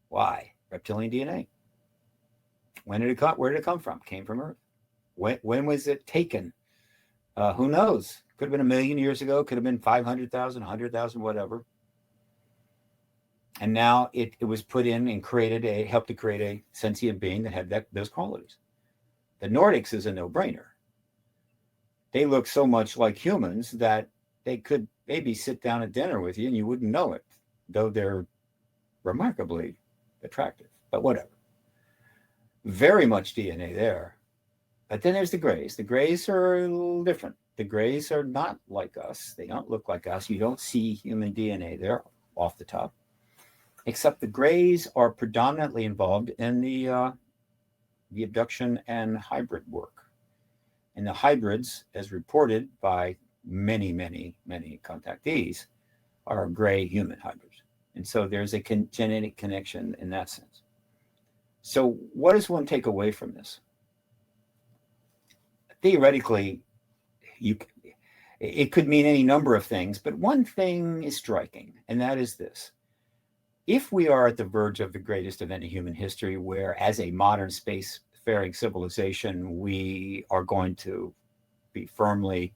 Why? Reptilian DNA. Where did it come from? Came from Earth. When was it taken? Who knows? Could have been 1 million years ago. Could have been 500,000, 100,000, whatever. And now it was put in and helped to create a sentient being that had those qualities. The Nordics is a no-brainer. They look so much like humans that they could maybe sit down at dinner with you and you wouldn't know it, though they're remarkably attractive, but whatever. Very much DNA there. But then there's the Greys. The Greys are a little different. The Greys are not like us. They don't look like us. You don't see human DNA there off the top. Except the Greys are predominantly involved in the abduction and hybrid work. And the hybrids, as reported by many, many, many contactees, are gray human hybrids. And so there's a genetic connection in that sense. So what does one take away from this? Theoretically, it could mean any number of things, but one thing is striking, and that is this. If we are at the verge of the greatest event in human history, where as a modern spacefaring civilization, we are going to be firmly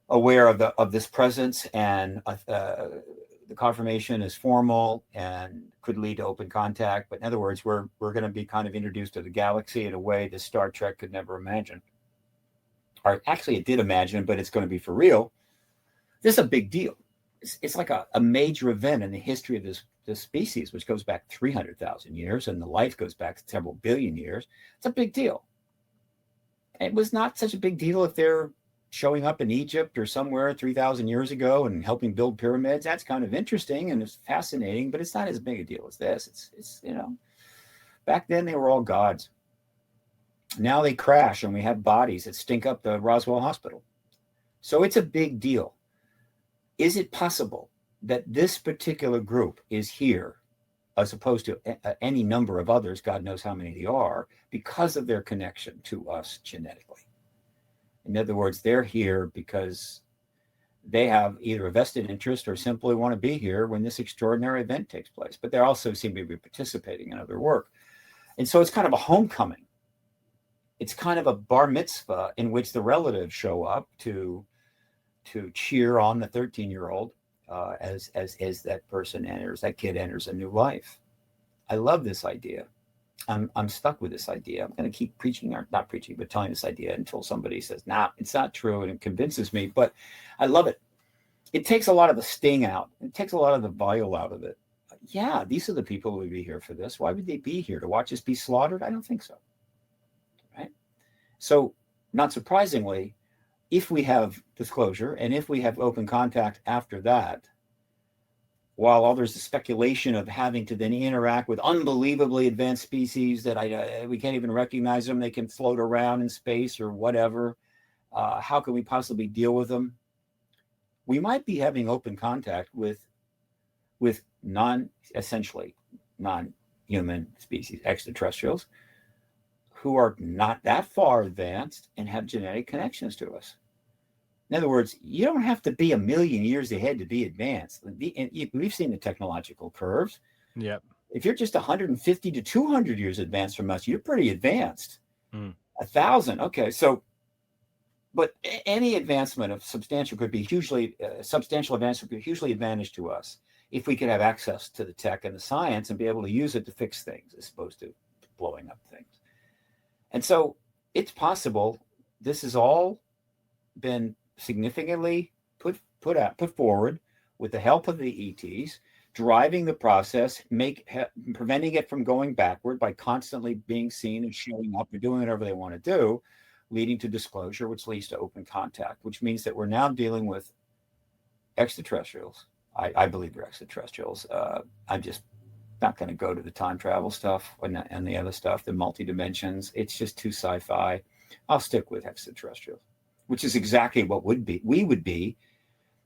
aware of this presence, and the confirmation is formal and could lead to open contact. But in other words, we're going to be kind of introduced to the galaxy in a way that Star Trek could never imagine. Or actually, it did imagine, but it's going to be for real. This is a big deal. It's like a major event in the history of this species, which goes back 300,000 years, and the life goes back several billion years. It's a big deal. It was not such a big deal if they're showing up in Egypt or somewhere 3,000 years ago and helping build pyramids. That's kind of interesting and it's fascinating, but it's not as big a deal as this. It's back then they were all gods. Now they crash and we have bodies that stink up the Roswell Hospital. So it's a big deal. Is it possible that this particular group is here as opposed to any number of others, God knows how many they are, because of their connection to us genetically? In other words, they're here because they have either a vested interest or simply want to be here when this extraordinary event takes place. But they also seem to be participating in other work. And so it's kind of a homecoming. It's kind of a bar mitzvah in which the relatives show up to cheer on the 13-year-old as that person enters, that kid enters a new life. I love this idea. I'm stuck with this idea. I'm going to keep preaching, or not preaching, but telling this idea until somebody says, nah, it's not true, and it convinces me. But I love it. It takes a lot of the sting out. It takes a lot of the bile out of it. Yeah, these are the people who would be here for this. Why would they be here? To watch us be slaughtered? I don't think so. Right? So, not surprisingly, if we have disclosure and if we have open contact after that, while there's the speculation of having to then interact with unbelievably advanced species that we can't even recognize them, they can float around in space or whatever. How can we possibly deal with them? We might be having open contact with essentially non-human species, extraterrestrials, who are not that far advanced and have genetic connections to us. In other words, you don't have to be a million years ahead to be advanced. We've seen the technological curves. Yep. If you're just 150 to 200 years advanced from us, you're pretty advanced. 1,000, okay. So, but any advancement of substantial could be substantial advancement could be hugely advantage to us if we could have access to the tech and the science and be able to use it to fix things as opposed to blowing up things. And so it's possible this has all been significantly put forward with the help of the ETs, driving the process, preventing it from going backward by constantly being seen and showing up or doing whatever they want to do, leading to disclosure, which leads to open contact, which means that we're now dealing with extraterrestrials. I believe they're extraterrestrials. I'm just not going to go to the time travel stuff and the other stuff, the multi-dimensions. It's just too sci-fi. I'll stick with extraterrestrials, which is exactly what we would be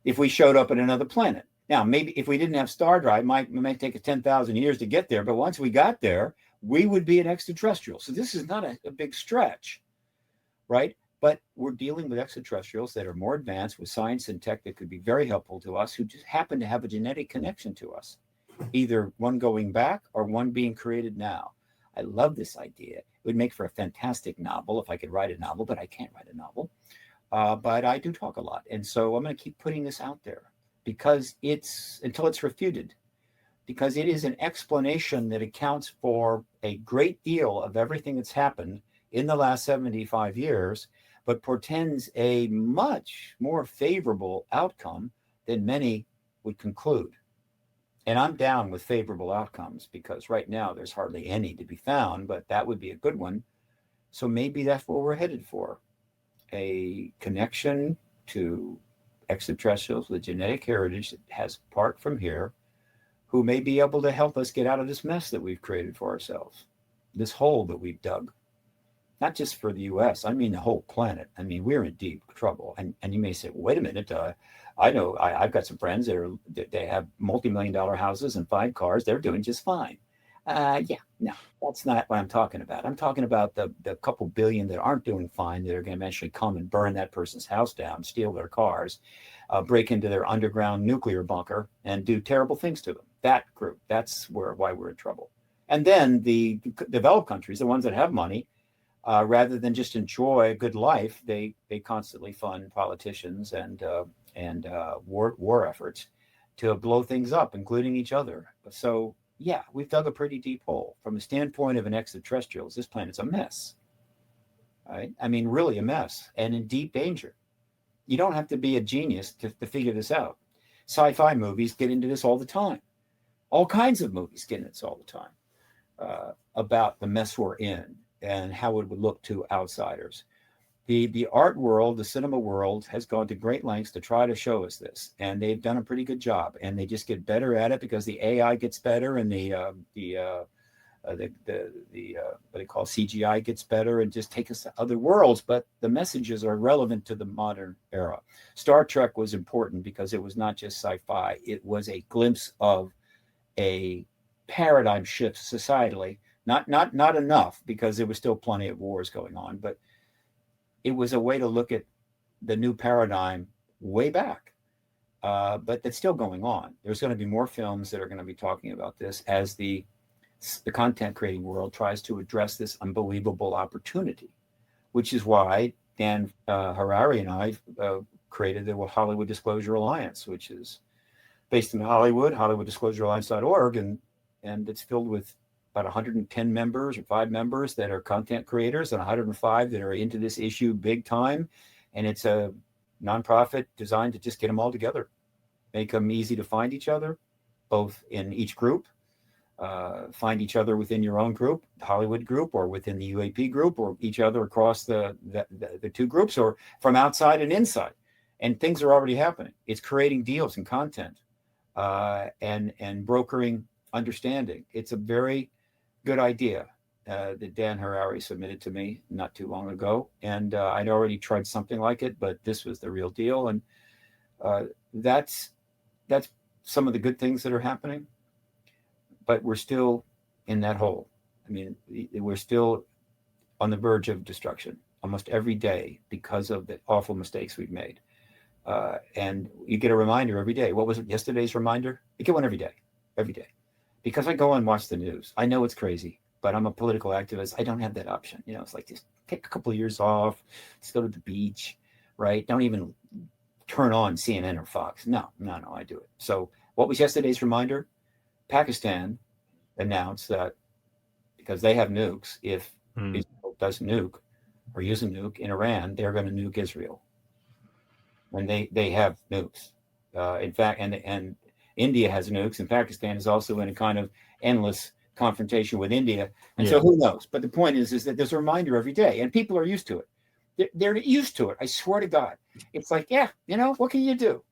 if we showed up at another planet. Now, maybe if we didn't have star drive, it might take us 10,000 years to get there. But once we got there, we would be an extraterrestrial. So this is not a big stretch, right? But we're dealing with extraterrestrials that are more advanced with science and tech that could be very helpful to us, who just happen to have a genetic connection to us, either one going back or one being created now. I love this idea. It would make for a fantastic novel if I could write a novel, but I can't write a novel. But I do talk a lot. And so I'm going to keep putting this out there because until it's refuted, because it is an explanation that accounts for a great deal of everything that's happened in the last 75 years, but portends a much more favorable outcome than many would conclude. And I'm down with favorable outcomes because right now there's hardly any to be found, but that would be a good one. So maybe that's what we're headed for. A connection to extraterrestrials with genetic heritage that has part from here, who may be able to help us get out of this mess that we've created for ourselves, this hole that we've dug. not just for the U.S., I mean the whole planet. I mean, we're in deep trouble. And you may say, wait a minute, I know I've got some friends they have multi-million-dollar houses and 5 cars. They're doing just fine. Yeah, no, that's not what I'm talking about. I'm talking about the couple billion that aren't doing fine, that are going to eventually come and burn that person's house down, steal their cars, break into their underground nuclear bunker, and do terrible things to them. That group, that's why we're in trouble. And then the developed countries, the ones that have money, rather than just enjoy a good life, they constantly fund politicians and war efforts to blow things up, including each other. So yeah, we've dug a pretty deep hole. From the standpoint of an extraterrestrials, this planet's a mess. Right? I mean, really a mess, and in deep danger. You don't have to be a genius to figure this out. Sci-fi movies get into this all the time. All kinds of movies get into this all the time, about the mess we're in and how it would look to outsiders. The art world, the cinema world, has gone to great lengths to try to show us this, and they've done a pretty good job. And they just get better at it because the AI gets better, and what they call CGI gets better, and just take us to other worlds. But the messages are relevant to the modern era. Star Trek was important because it was not just sci-fi; it was a glimpse of a paradigm shift societally. Not enough, because there was still plenty of wars going on, but it was a way to look at the new paradigm way back. But that's still going on. There's going to be more films that are going to be talking about this as the content creating world tries to address this unbelievable opportunity, which is why Dan Harari and I created the Hollywood Disclosure Alliance, which is based in Hollywood, HollywoodDisclosureAlliance.org, and it's filled with about 110 members or 5 members that are content creators, and 105 that are into this issue big time. And it's a nonprofit designed to just get them all together, make them easy to find each other, both in each group, find each other within your own group, the Hollywood group, or within the UAP group, or each other across the 2 groups, or from outside and inside. And things are already happening. It's creating deals and content, and brokering understanding. It's a very good idea that Dan Harari submitted to me not too long ago, and I'd already tried something like it, but this was the real deal. And that's some of the good things that are happening, but we're still in that hole. I mean, we're still on the verge of destruction almost every day because of the awful mistakes we've made. And you get a reminder every day. What was it, yesterday's reminder? You get one every day. Because I go and watch the news. I know it's crazy, but I'm a political activist. I don't have that option. It's like, just take a couple of years off, just go to the beach, right? Don't even turn on CNN or Fox. No, I do it. So what was yesterday's reminder? Pakistan announced that because they have nukes, if Israel does nuke or use a nuke in Iran, they're going to nuke Israel. And they have nukes. In fact, and India has nukes, and Pakistan is also in a kind of endless confrontation with India. And so who knows? But the point is that there's a reminder every day, and people are used to it. They're used to it. I swear to God. It's like, yeah, what can you do?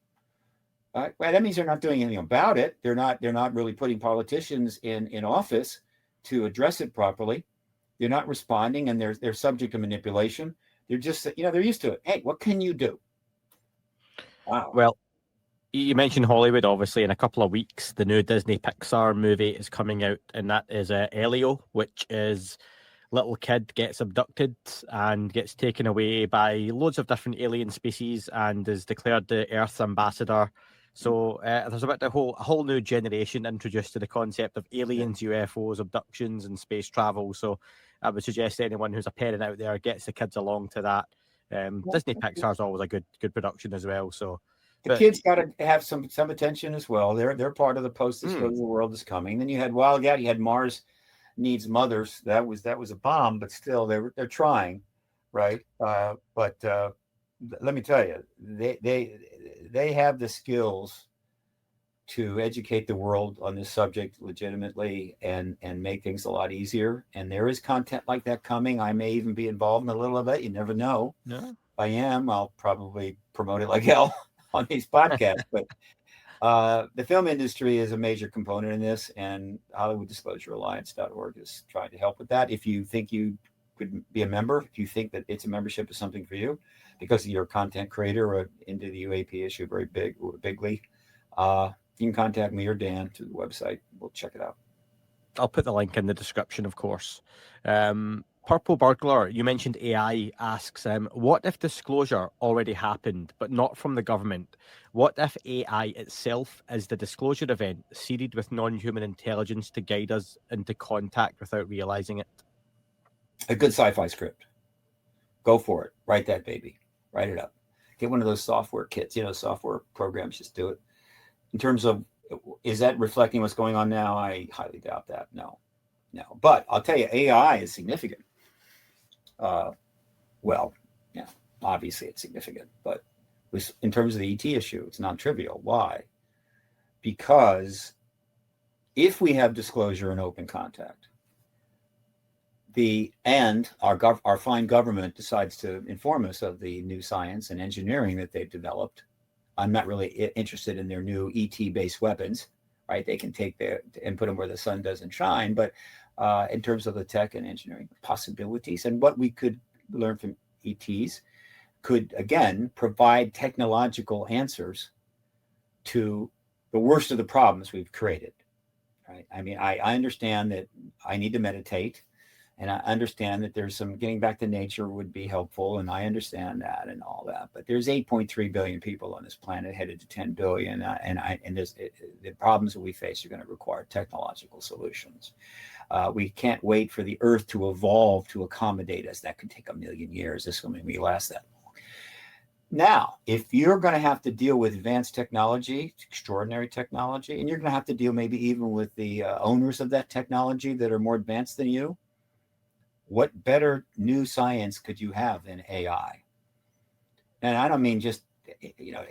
Well, that means they're not doing anything about it. They're not really putting politicians in office to address it properly. They're not responding, and they're subject to manipulation. They're just, they're used to it. Hey, what can you do? Wow. Well, you mentioned Hollywood, obviously. In a couple of weeks, the new Disney Pixar movie is coming out, and that is Elio, which is little kid gets abducted and gets taken away by loads of different alien species and is declared the Earth's ambassador. So there's about a whole new generation introduced to the concept of aliens, UFOs, abductions, and space travel. So I would suggest anyone who's a parent out there gets the kids along to that. Disney Pixar is always a good production as well. So the kids got to have some attention as well. They're part of the post-disclosure world is coming. Then you had Wildcat, you had Mars Needs Mothers. That was a bomb, but still they're trying, right? But let me tell you, they have the skills to educate the world on this subject legitimately and make things a lot easier. And there is content like that coming. I may even be involved in a little of it. You never know. No. If I am, I'll probably promote it like hell on these podcasts. But the film industry is a major component in this, and HollywoodDisclosureAlliance.org is trying to help with that. If you think you could be a member if you think that it's a membership is something for you because you're a content creator or into the UAP issue very bigly. You can contact me or Dan through the website. We'll check it out. I'll put the link in the description, of course. Purple Burglar, you mentioned AI, asks, what if disclosure already happened, but not from the government? What if AI itself is the disclosure event, seeded with non-human intelligence to guide us into contact without realizing it? A good sci-fi script. Go for it. Write that baby. Write it up. Get one of those software kits. Software programs, just do it. In terms of, is that reflecting what's going on now? I highly doubt that. No. But I'll tell you, AI is significant. Obviously it's significant, but in terms of the ET issue, it's non-trivial. Why? Because if we have disclosure and open contact, our fine government decides to inform us of the new science and engineering that they've developed. I'm not really interested in their new ET-based weapons, right? They can take and put them where the sun doesn't shine, but in terms of the tech and engineering possibilities and what we could learn from ETs could, again, provide technological answers to the worst of the problems we've created, right? I mean, I understand that I need to meditate, and I understand that there's some getting back to nature would be helpful, and I understand that and all that. But there's 8.3 billion people on this planet, headed to 10 billion, the problems that we face are going to require technological solutions. We can't wait for the Earth to evolve to accommodate us. That could take 1 million years. This will maybe last that long. Now, if you're going to have to deal with advanced technology, extraordinary technology, and you're going to have to deal maybe even with the owners of that technology that are more advanced than you, what better new science could you have than AI? And I don't mean just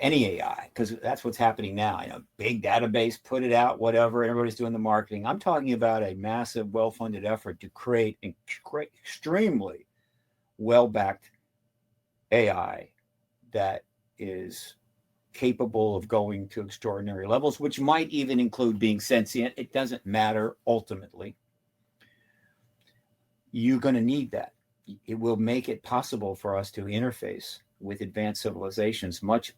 any AI, because that's what's happening now. Big database, put it out, whatever. Everybody's doing the marketing. I'm talking about a massive, well-funded effort to create extremely well-backed AI that is capable of going to extraordinary levels, which might even include being sentient. It doesn't matter ultimately. You're going to need that. It will make it possible for us to interface with advanced civilizations much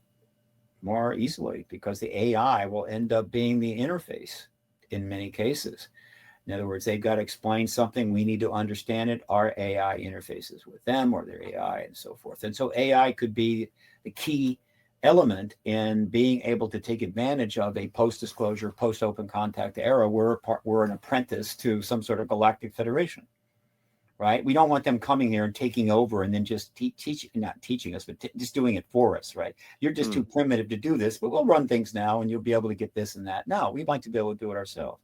more easily, because the AI will end up being the interface in many cases. In other words, they've got to explain something. We need to understand it. Our AI interfaces with them or their AI and so forth. And so AI could be the key element in being able to take advantage of a post-disclosure, post-open contact era where we're an apprentice to some sort of galactic federation. Right? We don't want them coming here and taking over and then just not teaching us, but just doing it for us, right? You're just too primitive to do this, but we'll run things now and you'll be able to get this and that. No, we'd like to be able to do it ourselves.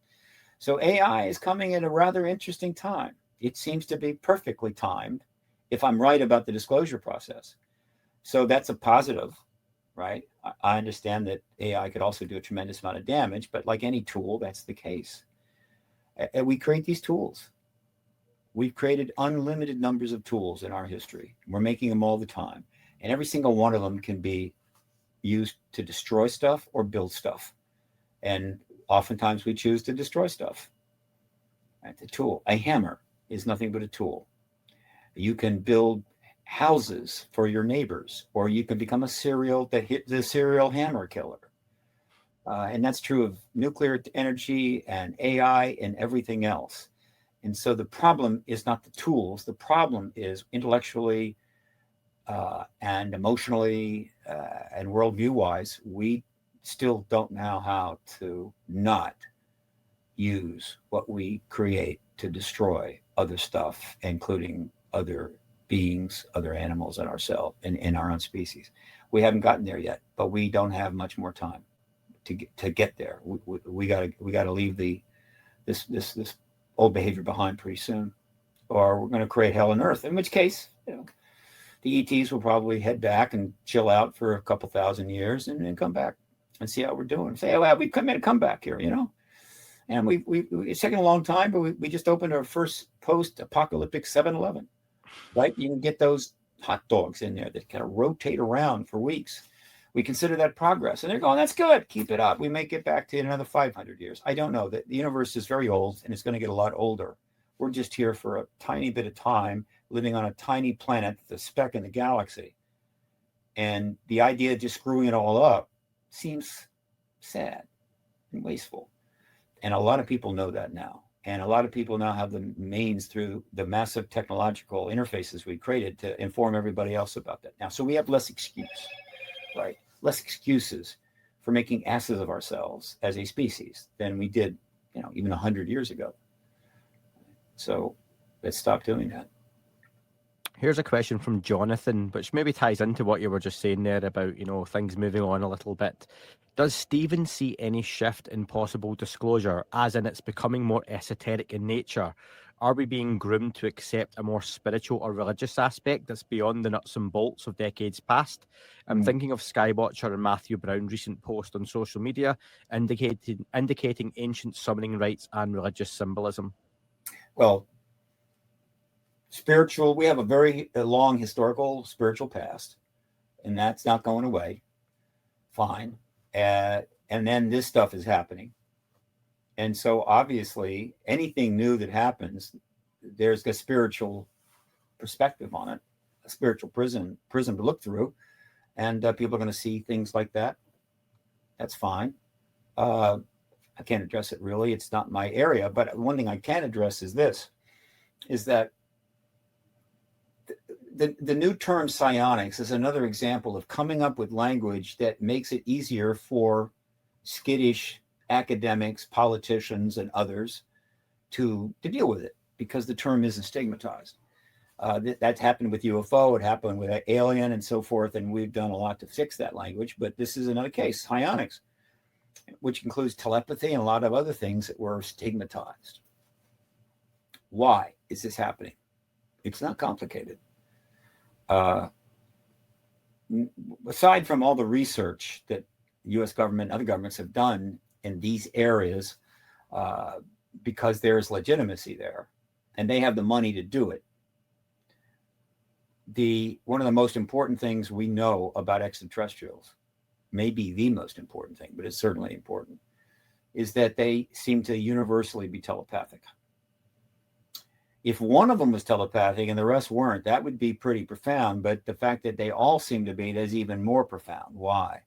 So AI is coming at a rather interesting time. It seems to be perfectly timed, if I'm right about the disclosure process. So that's a positive, right? I understand that AI could also do a tremendous amount of damage, but like any tool, that's the case. And we create these tools. We've created unlimited numbers of tools in our history. We're making them all the time. And every single one of them can be used to destroy stuff or build stuff. And oftentimes we choose to destroy stuff. Right? The tool, a hammer, is nothing but a tool. You can build houses for your neighbors, or you can become the serial hammer killer. And that's true of nuclear energy and AI and everything else. And so the problem is not the tools. The problem is intellectually and emotionally and worldview-wise, we still don't know how to not use what we create to destroy other stuff, including other beings, other animals, and ourselves, and in our own species. We haven't gotten there yet, but we don't have much more time to get there. We gotta leave this old behavior behind pretty soon, or we're going to create hell on earth, in which case, the ETs will probably head back and chill out for a couple thousand years and then come back and see how we're doing. Say, well, we've made a comeback here, and it's taken a long time, but we just opened our first post-apocalyptic 7-Eleven, right? You can get those hot dogs in there that kind of rotate around for weeks. We consider that progress. And they're going, that's good. Keep it up. We may get back to another 500 years. I don't know. The universe is very old, and it's going to get a lot older. We're just here for a tiny bit of time living on a tiny planet, the speck in the galaxy. And the idea of just screwing it all up seems sad and wasteful. And a lot of people know that now. And a lot of people now have the means through the massive technological interfaces we created to inform everybody else about that now. So we have less excuse, right? Less excuses for making asses of ourselves as a species than we did, even 100 years ago. So let's stop doing that. Here's a question from Jonathan, which maybe ties into what you were just saying there about, things moving on a little bit. Does Stephen see any shift in possible disclosure, as in it's becoming more esoteric in nature? Are we being groomed to accept a more spiritual or religious aspect that's beyond the nuts and bolts of decades past? I'm thinking of Skywatcher and Matthew Brown's recent post on social media indicating ancient summoning rites and religious symbolism. Well, we have a very long historical spiritual past, and that's not going away. Fine. And then this stuff is happening. And so obviously anything new that happens, there's a spiritual perspective on it, a spiritual prism to look through. And people are going to see things like that. That's fine. I can't address it really. It's not my area. But one thing I can address is this, is that the new term psionics is another example of coming up with language that makes it easier for skittish academics, politicians, and others to deal with it, because the term isn't stigmatized. That's happened with UFO, it happened with alien and so forth, and we've done a lot to fix that language. But this is another case, psionics, which includes telepathy and a lot of other things that were stigmatized. Why is this happening? It's not complicated. Aside from all the research that the U.S. government and other governments have done in these areas, because there's legitimacy there and they have the money to do it. One of the most important things we know about extraterrestrials, maybe the most important thing, but it's certainly important, is that they seem to universally be telepathic. If one of them was telepathic and the rest weren't, that would be pretty profound. But the fact that they all seem to be is even more profound. Why?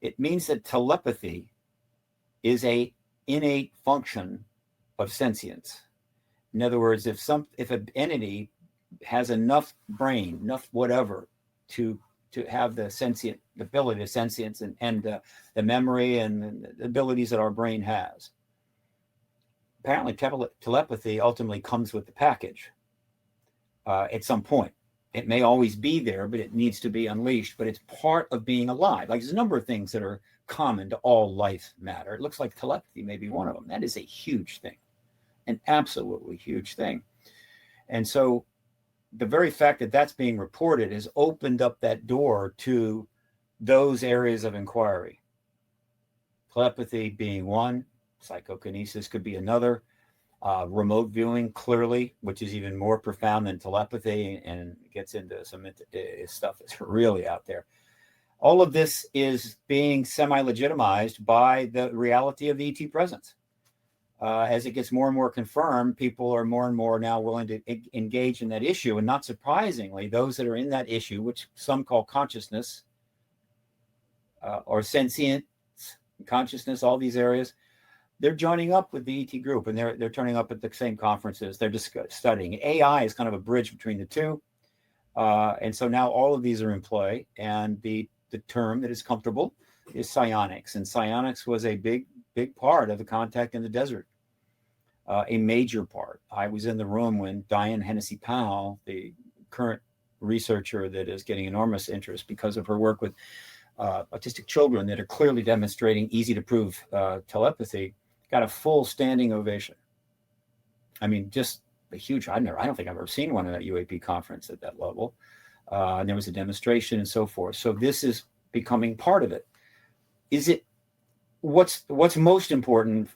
It means that telepathy is an innate function of sentience. In other words, if an entity has enough brain, enough whatever, to have the ability to sentience and the memory and the abilities that our brain has, apparently telepathy ultimately comes with the package at some point. It may always be there, but it needs to be unleashed. But it's part of being alive. Like, there's a number of things that are common to all life matter. It looks like telepathy may be one of them. That is a huge thing, an absolutely huge thing. And so the very fact that that's being reported has opened up that door to those areas of inquiry. Telepathy being one, psychokinesis could be another, remote viewing, clearly, which is even more profound than telepathy and gets into some stuff that's really out there. All of this is being semi-legitimized by the reality of the ET presence. As it gets more and more confirmed, people are more and more now willing to engage in that issue. And not surprisingly, those that are in that issue, which some call consciousness or sentient consciousness, all these areas, they're joining up with the ET group, and they're turning up at the same conferences. They're just studying. AI is kind of a bridge between the two. And so now all of these are in play. And the term that is comfortable is psionics. And psionics was a big part of the contact in the desert, a major part. I was in the room when Diane Hennessy-Powell, the current researcher that is getting enormous interest because of her work with autistic children that are clearly demonstrating easy to prove telepathy, got a full standing ovation. I mean, just a huge, I don't think I've ever seen one at a UAP conference at that level. And there was a demonstration and so forth. So this is becoming part of it. Is it, what's most important,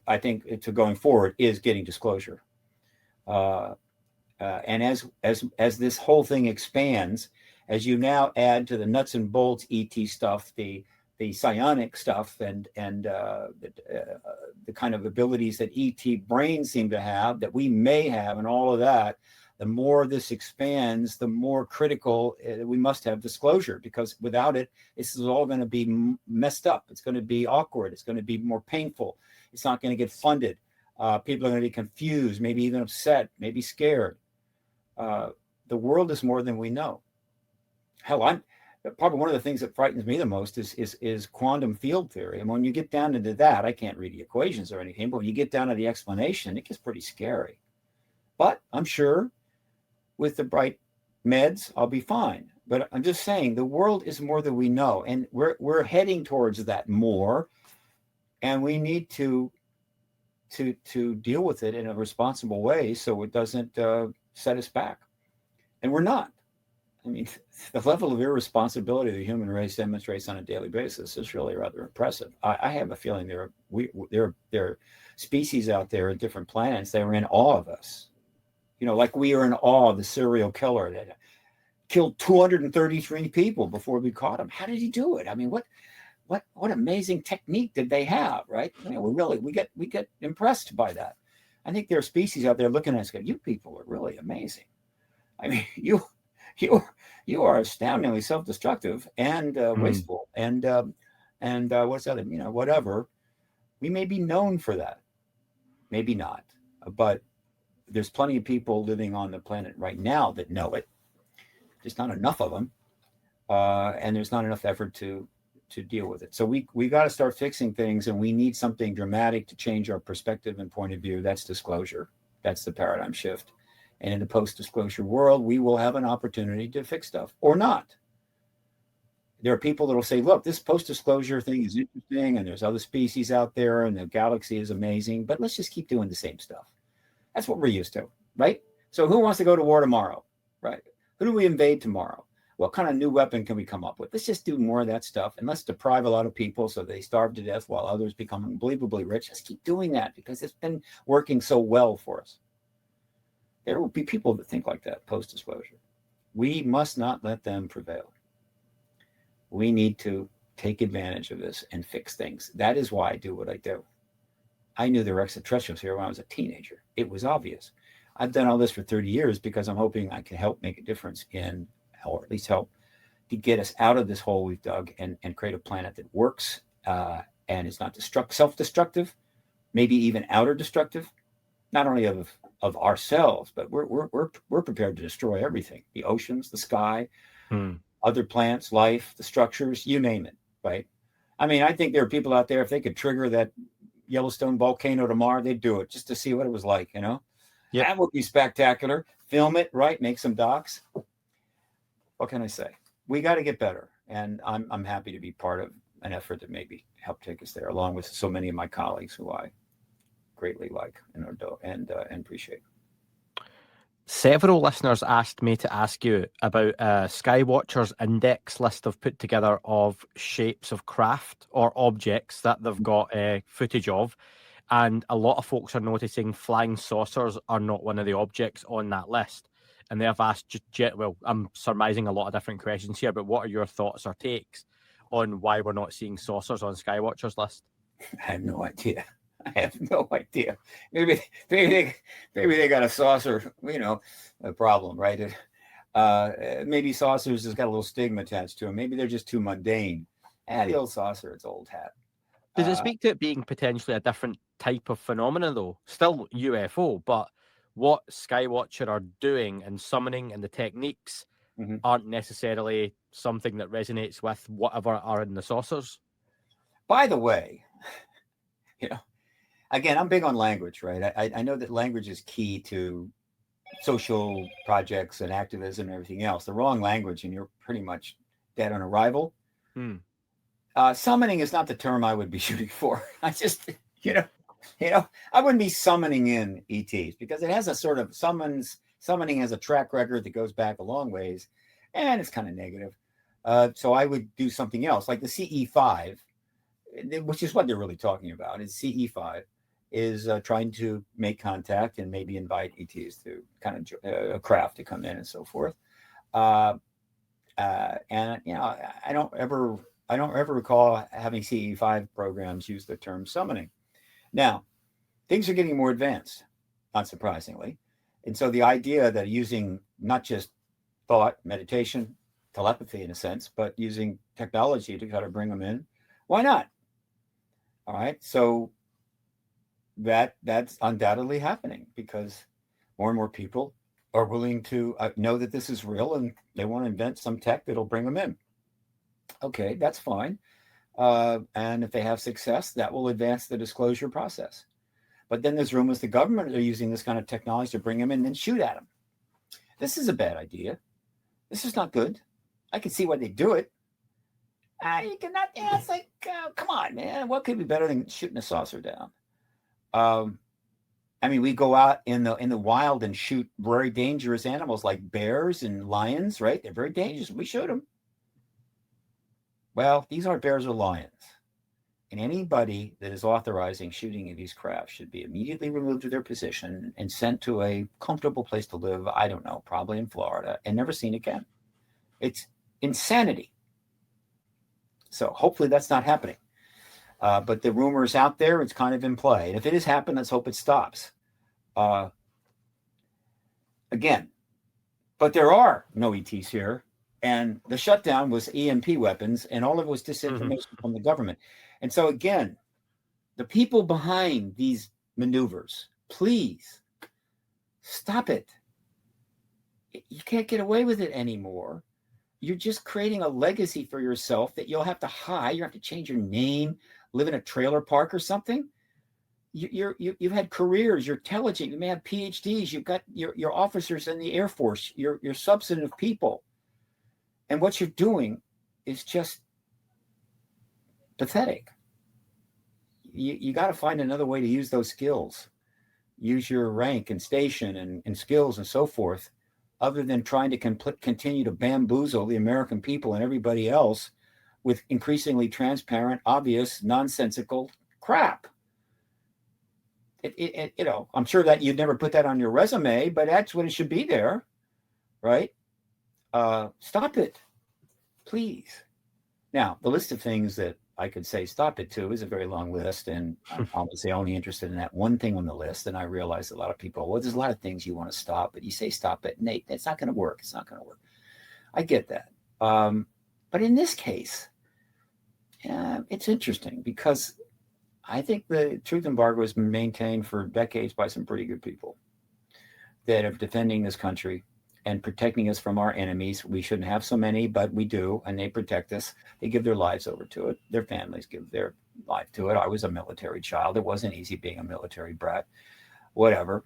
I think, to going forward is getting disclosure. And as this whole thing expands, as you now add to the nuts and bolts ET stuff, the psionic stuff, and the kind of abilities that ET brains seem to have, that we may have, and all of that, The more this expands, the more critical we must have disclosure, because without it, this is all going to be messed up. It's going to be awkward. It's going to be more painful. It's not going to get funded. People are going to be confused, maybe even upset, maybe scared. The world is more than we know. Hell, probably one of the things that frightens me the most is quantum field theory. And when you get down into that, I can't read the equations or anything, but when you get down to the explanation, it gets pretty scary. But I'm sure with the right meds, I'll be fine. But I'm just saying the world is more than we know, and we're heading towards that more, and we need to deal with it in a responsible way so it doesn't set us back. And we're not. I mean, the level of irresponsibility the human race demonstrates on a daily basis is really rather impressive. I have a feeling there are species out there in different planets that are in awe of us. You know, like we are in awe of the serial killer that killed 233 people before we caught him. How did he do it? I mean, what amazing technique did they have, right? You know, we get impressed by that. I think there are species out there looking at us going, you people are really amazing. I mean, you are astoundingly self-destructive and wasteful and what's the other, you know, whatever. We may be known for that, maybe not, but there's plenty of people living on the planet right now that know it. There's not enough of them, and there's not enough effort to deal with it. So we got to start fixing things, and we need something dramatic to change our perspective and point of view. That's disclosure. That's the paradigm shift. And in the post-disclosure world, we will have an opportunity to fix stuff or not. There are people that will say, look, this post-disclosure thing is interesting, and there's other species out there, and the galaxy is amazing, but let's just keep doing the same stuff. That's what we're used to, right? So who wants to go to war tomorrow, right? Who do we invade tomorrow? What kind of new weapon can we come up with? Let's just do more of that stuff, and let's deprive a lot of people so they starve to death while others become unbelievably rich. Let's keep doing that because it's been working so well for us. There will be people that think like that post-disclosure. We must not let them prevail. We need to take advantage of this and fix things. That is why I do what I do. I knew there were extraterrestrials here when I was a teenager. It was obvious. I've done all this for 30 years because I'm hoping I can help make a difference in, or at least help to get us out of this hole we've dug and create a planet that works and is not self-destructive, maybe even outer destructive, not only of ourselves, but we're prepared to destroy everything: the oceans, the sky, other plants, life, the structures, you name it, right? I mean, I think there are people out there, if they could trigger that Yellowstone volcano tomorrow, they'd do it just to see what it was like, you know? Yep. That would be spectacular. Film it, right? Make some docs. What can I say? We got to get better. And I'm happy to be part of an effort that maybe help take us there, along with so many of my colleagues who I greatly like and appreciate. Several listeners asked me to ask you about Skywatcher's index list I've put together of shapes of craft or objects that they've got footage of. And a lot of folks are noticing flying saucers are not one of the objects on that list. And they have asked, well, I'm surmising a lot of different questions here, but what are your thoughts or takes on why we're not seeing saucers on Skywatcher's list? I have no idea. Maybe they got a saucer, a problem, right? Maybe saucers has got a little stigma attached to them. Maybe they're just too mundane. The old saucer, it's old hat. Does it speak to it being potentially a different type of phenomenon, though? Still UFO, but what Skywatcher are doing and summoning and the techniques aren't necessarily something that resonates with whatever are in the saucers? By the way, again, I'm big on language, right? I know that language is key to social projects and activism and everything else. The wrong language and you're pretty much dead on arrival. Summoning is not the term I would be shooting for. I just, I wouldn't be summoning in ETs because it has a sort of summoning has a track record that goes back a long ways and it's kind of negative. So I would do something else like the CE5, which is what they're really talking about. Is CE5 is trying to make contact and maybe invite ETs to kind of a craft to come in and so forth. And I don't ever recall having CE5 programs use the term summoning. Now, things are getting more advanced, not surprisingly. And so the idea that using not just thought, meditation, telepathy in a sense, but using technology to try to bring them in, why not? All right. So that's undoubtedly happening because more and more people are willing to know that this is real and they want to invent some tech that'll bring them in. Okay, that's fine. And if they have success, that will advance the disclosure process. But then there's rumors the government are using this kind of technology to bring them in and shoot at them. This is a bad idea. This is not good. I can see why they do it. You cannot. Yeah, it's like, come on, man. What could be better than shooting a saucer down? I mean, we go out in the wild and shoot very dangerous animals like bears and lions, right? They're very dangerous. We shoot them. Well, these aren't bears or lions. And anybody that is authorizing shooting of these crafts should be immediately removed to their position and sent to a comfortable place to live, I don't know, probably in Florida, and never seen again. It's insanity. So hopefully that's not happening. But the rumor is out there. It's kind of in play. And if it has happened, let's hope it stops. Again, but there are no ETs here. And the shutdown was EMP weapons, and all of it was disinformation from the government. And so, again, the people behind these maneuvers, please stop it. You can't get away with it anymore. You're just creating a legacy for yourself that you'll have to hide. You have to change your name, live in a trailer park or something. You've had careers. You're intelligent. You may have PhDs. You've got your officers in the Air Force. You're substantive people. And what you're doing is just pathetic. You got to find another way to use those skills. Use your rank and station and skills and so forth, other than trying to continue to bamboozle the American people and everybody else with increasingly transparent, obvious, nonsensical crap. I'm sure that you'd never put that on your resume, but that's what it should be there, right? Stop it, please. Now, the list of things that I could say stop it to is a very long list, and I'm obviously only interested in that one thing on the list. And I realize a lot of people, well, there's a lot of things you want to stop, but you say stop it, Nate, that's not going to work. It's not going to work. I get that. But in this case, it's interesting because I think the truth embargo has been maintained for decades by some pretty good people that are defending this country and protecting us from our enemies. We shouldn't have so many, but we do, and they protect us. They give their lives over to it. Their families give their life to it. I was a military child. It wasn't easy being a military brat. Whatever.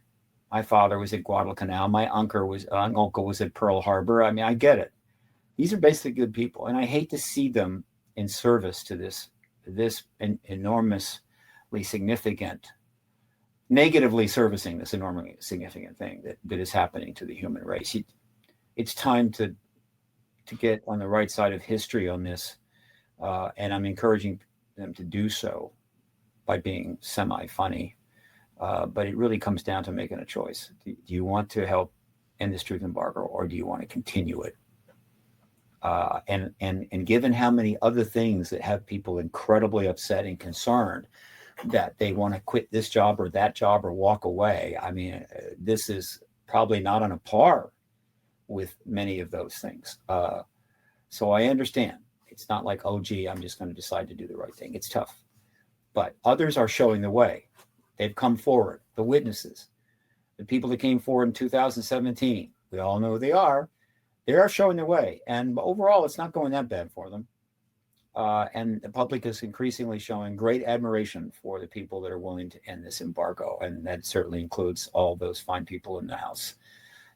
My father was at Guadalcanal. My uncle was at Pearl Harbor. I mean, I get it. These are basically good people, and I hate to see them in service to this enormously significant, negatively servicing this enormously significant thing that is happening to the human race. It's time to get on the right side of history on this, and I'm encouraging them to do so by being semi-funny. But it really comes down to making a choice. Do you want to help end this truth embargo, or do you want to continue it? And given how many other things that have people incredibly upset and concerned that they want to quit this job or that job or walk away, I mean, this is probably not on a par with many of those things. So I understand. It's not like, oh, gee, I'm just going to decide to do the right thing. It's tough. But others are showing the way. They've come forward. The witnesses, the people that came forward in 2017, we all know who they are. They are showing the way. And overall, it's not going that bad for them. And the public is increasingly showing great admiration for the people that are willing to end this embargo. And that certainly includes all those fine people in the House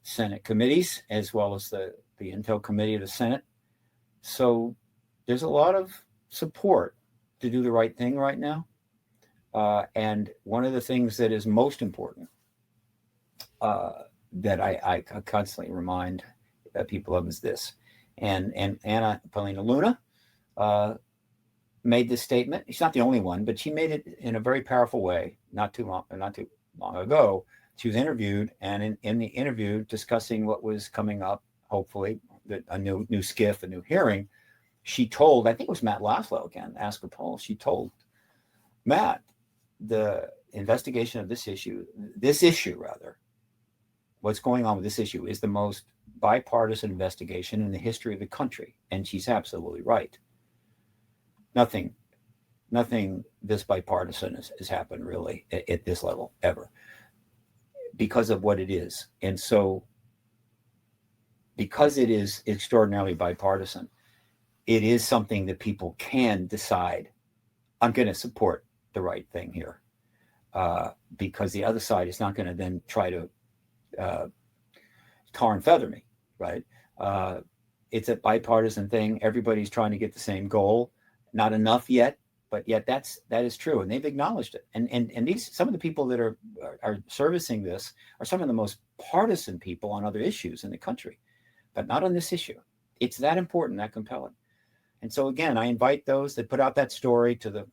Senate committees, as well as the Intel Committee of the Senate. So there's a lot of support to do the right thing right now. And one of the things that is most important that I constantly remind people of is this. And Anna Paulina Luna made this statement. She's not the only one, but she made it in a very powerful way not too long ago. She was interviewed, and in the interview discussing what was coming up, hopefully a new skiff, a new hearing, she told, I think it was Matt Laszlo again, Ask Her Paul, she told Matt, the investigation of this issue what's going on with this issue is the most bipartisan investigation in the history of the country. And she's absolutely right. Nothing this bipartisan has happened really at this level ever, because of what it is. And so because it is extraordinarily bipartisan, it is something that people can decide, I'm going to support the right thing here, because the other side is not going to then try to tar and feather me, right? It's a bipartisan thing. Everybody's trying to get the same goal. Not enough yet, but yet that is true, and they've acknowledged it. And these, some of the people that are servicing this are some of the most partisan people on other issues in the country, but not on this issue. It's that important, that compelling. And so again, I invite those that put out that story to the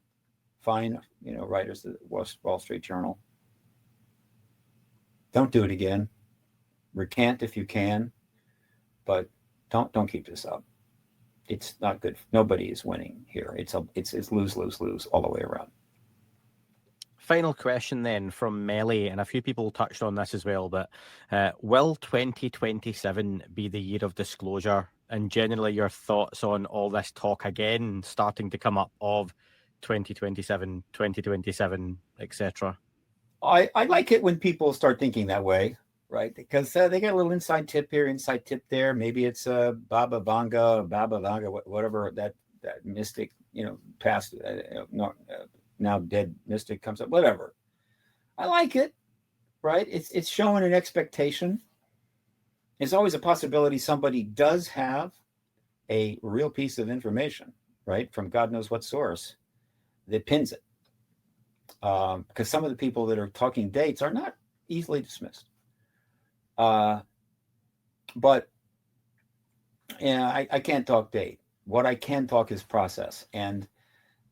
fine, writers of the Wall Street Journal. Don't do it again. Recant if you can, but don't keep this up. It's not good. Nobody is winning here. It's lose, lose, lose all the way around. Final question then from Melly, and a few people touched on this as well, but will 2027 be the year of disclosure? And generally your thoughts on all this talk again starting to come up of 2027, etc. I like it when people start thinking that way, right? Because they get a little inside tip here, inside tip there. Maybe it's Baba Vanga, whatever that mystic, past, now dead mystic comes up, whatever. I like it, right? It's showing an expectation. There's always a possibility somebody does have a real piece of information, right, from God knows what source that pins it. Because some of the people that are talking dates are not easily dismissed. But I can't talk date. What I can talk is process. And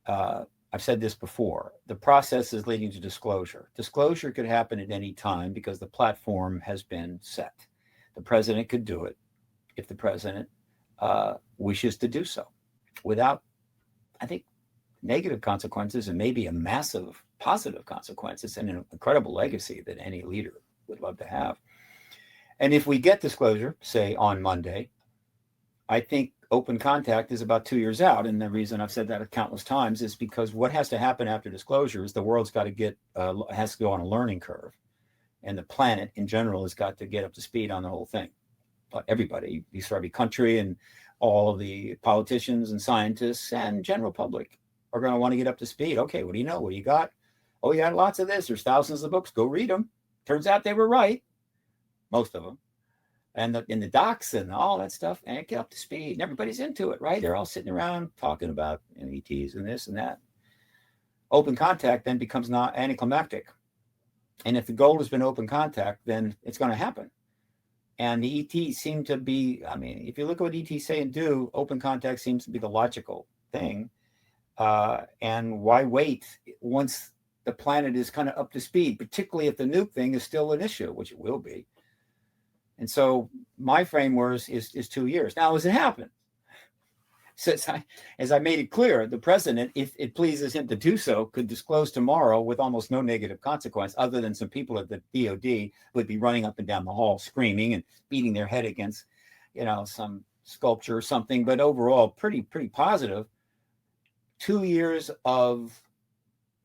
I've said this before. The process is leading to disclosure. Disclosure could happen at any time because the platform has been set. The president could do it if the president wishes to do so without, I think, negative consequences and maybe a massive positive consequences and an incredible legacy that any leader would love to have. And if we get disclosure, say on Monday, I think open contact is about 2 years out. And the reason I've said that countless times is because what has to happen after disclosure is the world's got to has to go on a learning curve. And the planet in general has got to get up to speed on the whole thing. But everybody, every country and all of the politicians and scientists and general public are going to want to get up to speed. Okay, what do you know? What do you got? Oh, you got lots of this. There's thousands of books. Go read them. Turns out they were right. Most of them. And in the docs and all that stuff, and get up to speed. And everybody's into it, right? They're all sitting around talking about ETs and this and that. Open contact then becomes not anticlimactic. And if the goal has been open contact, then it's going to happen. And the ETs seem to be, if you look at what ETs say and do, open contact seems to be the logical thing. And why wait once the planet is kind of up to speed, particularly if the nuke thing is still an issue, which it will be. And so my framework is 2 years. Now, as it happened, as I made it clear, the president, if it pleases him to do so, could disclose tomorrow with almost no negative consequence, other than some people at the DOD would be running up and down the hall screaming and beating their head against, some sculpture or something. But overall, pretty positive. 2 years of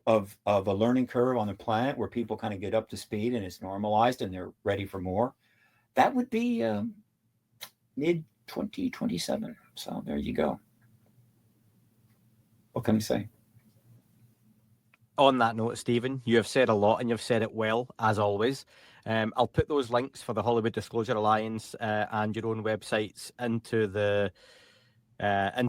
a learning curve on the planet where people kind of get up to speed and it's normalized and they're ready for more. That would be mid 2027. So there you go. What can I say? On that note, Stephen, you have said a lot and you've said it well, as always. I'll put those links for the Hollywood Disclosure Alliance and your own websites into the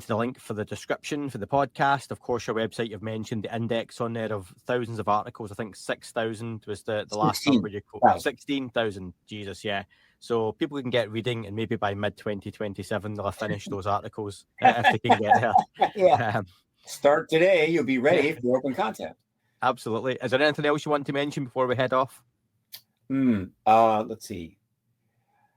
link for the description for the podcast. Of course, your website, you've mentioned the index on there of thousands of articles. I think 6,000 was the last number you quoted. 16,000. Jesus, yeah. So people can get reading, and maybe by mid-2027 they'll have finished those articles if they can get there. Yeah. Start today. You'll be ready for open contact. Absolutely. Is there anything else you want to mention before we head off? Let's see.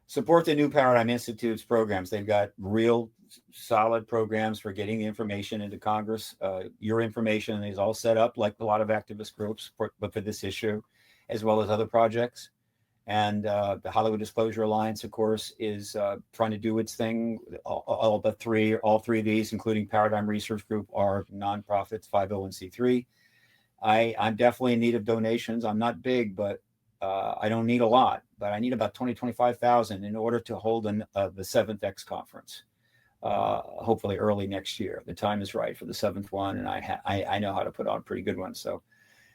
Support the New Paradigm Institute's programs. They've got real solid programs for getting the information into Congress. Your information is all set up like a lot of activist groups, but for this issue, as well as other projects. And the Hollywood Disclosure Alliance, of course, is trying to do its thing. All three of these, including Paradigm Research Group, are nonprofits, 501c3. I'm definitely in need of donations. I'm not big, but I don't need a lot. But I need about 25,000 in order to hold the 7th X conference, hopefully early next year. The time is right for the 7th one, and I know how to put on a pretty good one. So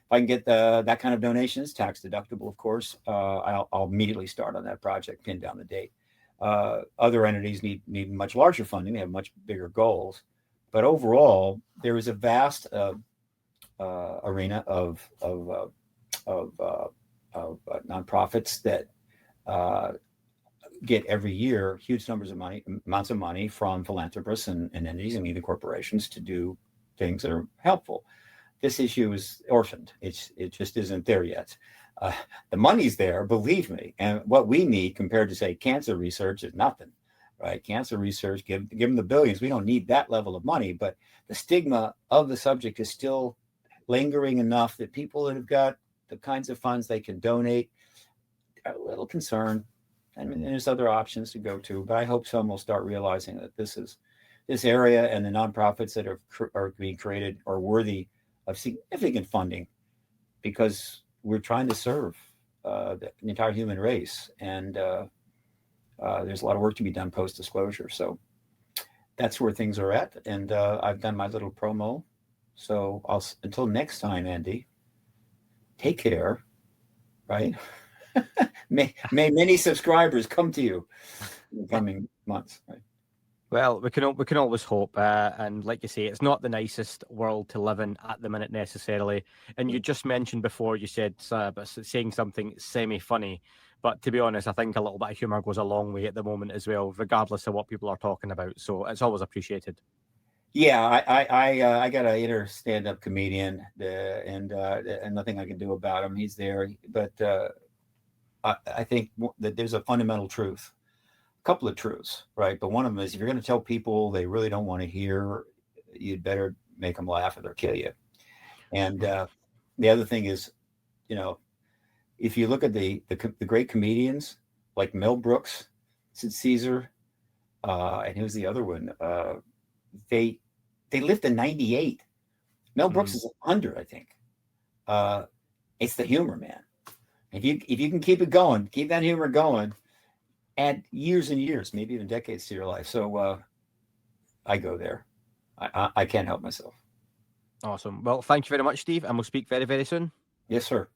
if I can get that kind of donations, tax deductible, of course, I'll immediately start on that project, pin down the date. Other entities need much larger funding. They have much bigger goals. But overall, there is a vast arena of nonprofits that get every year huge amounts of money from philanthropists and entities and even corporations to do things that are helpful. This issue is orphaned. It just isn't there yet. The money's there, believe me. And what we need compared to, say, cancer research is nothing, right? Cancer research, give them the billions. We don't need that level of money, but the stigma of the subject is still lingering enough that people that have got the kinds of funds they can donate are a little concerned. I mean, there's other options to go to, but I hope some will start realizing that this area and the nonprofits that are being created are worthy of significant funding, because we're trying to serve the entire human race, and there's a lot of work to be done post-disclosure. So that's where things are at, and I've done my little promo. So until next time, Andy, take care, right? may many subscribers come to you in the coming months, right? Well, we can always hope, and like you say, it's not the nicest world to live in at the minute necessarily. And you just mentioned before, you said saying something semi-funny, but to be honest, I think a little bit of humour goes a long way at the moment as well, regardless of what people are talking about. So it's always appreciated. Yeah, I got an inner stand-up comedian, and nothing I can do about him. He's there, but I think that there's a fundamental truth. Couple of truths, right? But one of them is, if you're going to tell people they really don't want to hear, you'd better make them laugh or they'll kill you. And the other thing is, if you look at the great comedians like Mel Brooks, Sid Caesar, and who's the other one? They lived to 98. Mel Brooks is 100, I think. It's the humor, man. If you can keep it going, keep that humor going, add years and years, maybe even decades to your life. So I go there. I can't help myself. Awesome. Well, thank you very much, Steve, and we'll speak very, very soon. Yes, sir.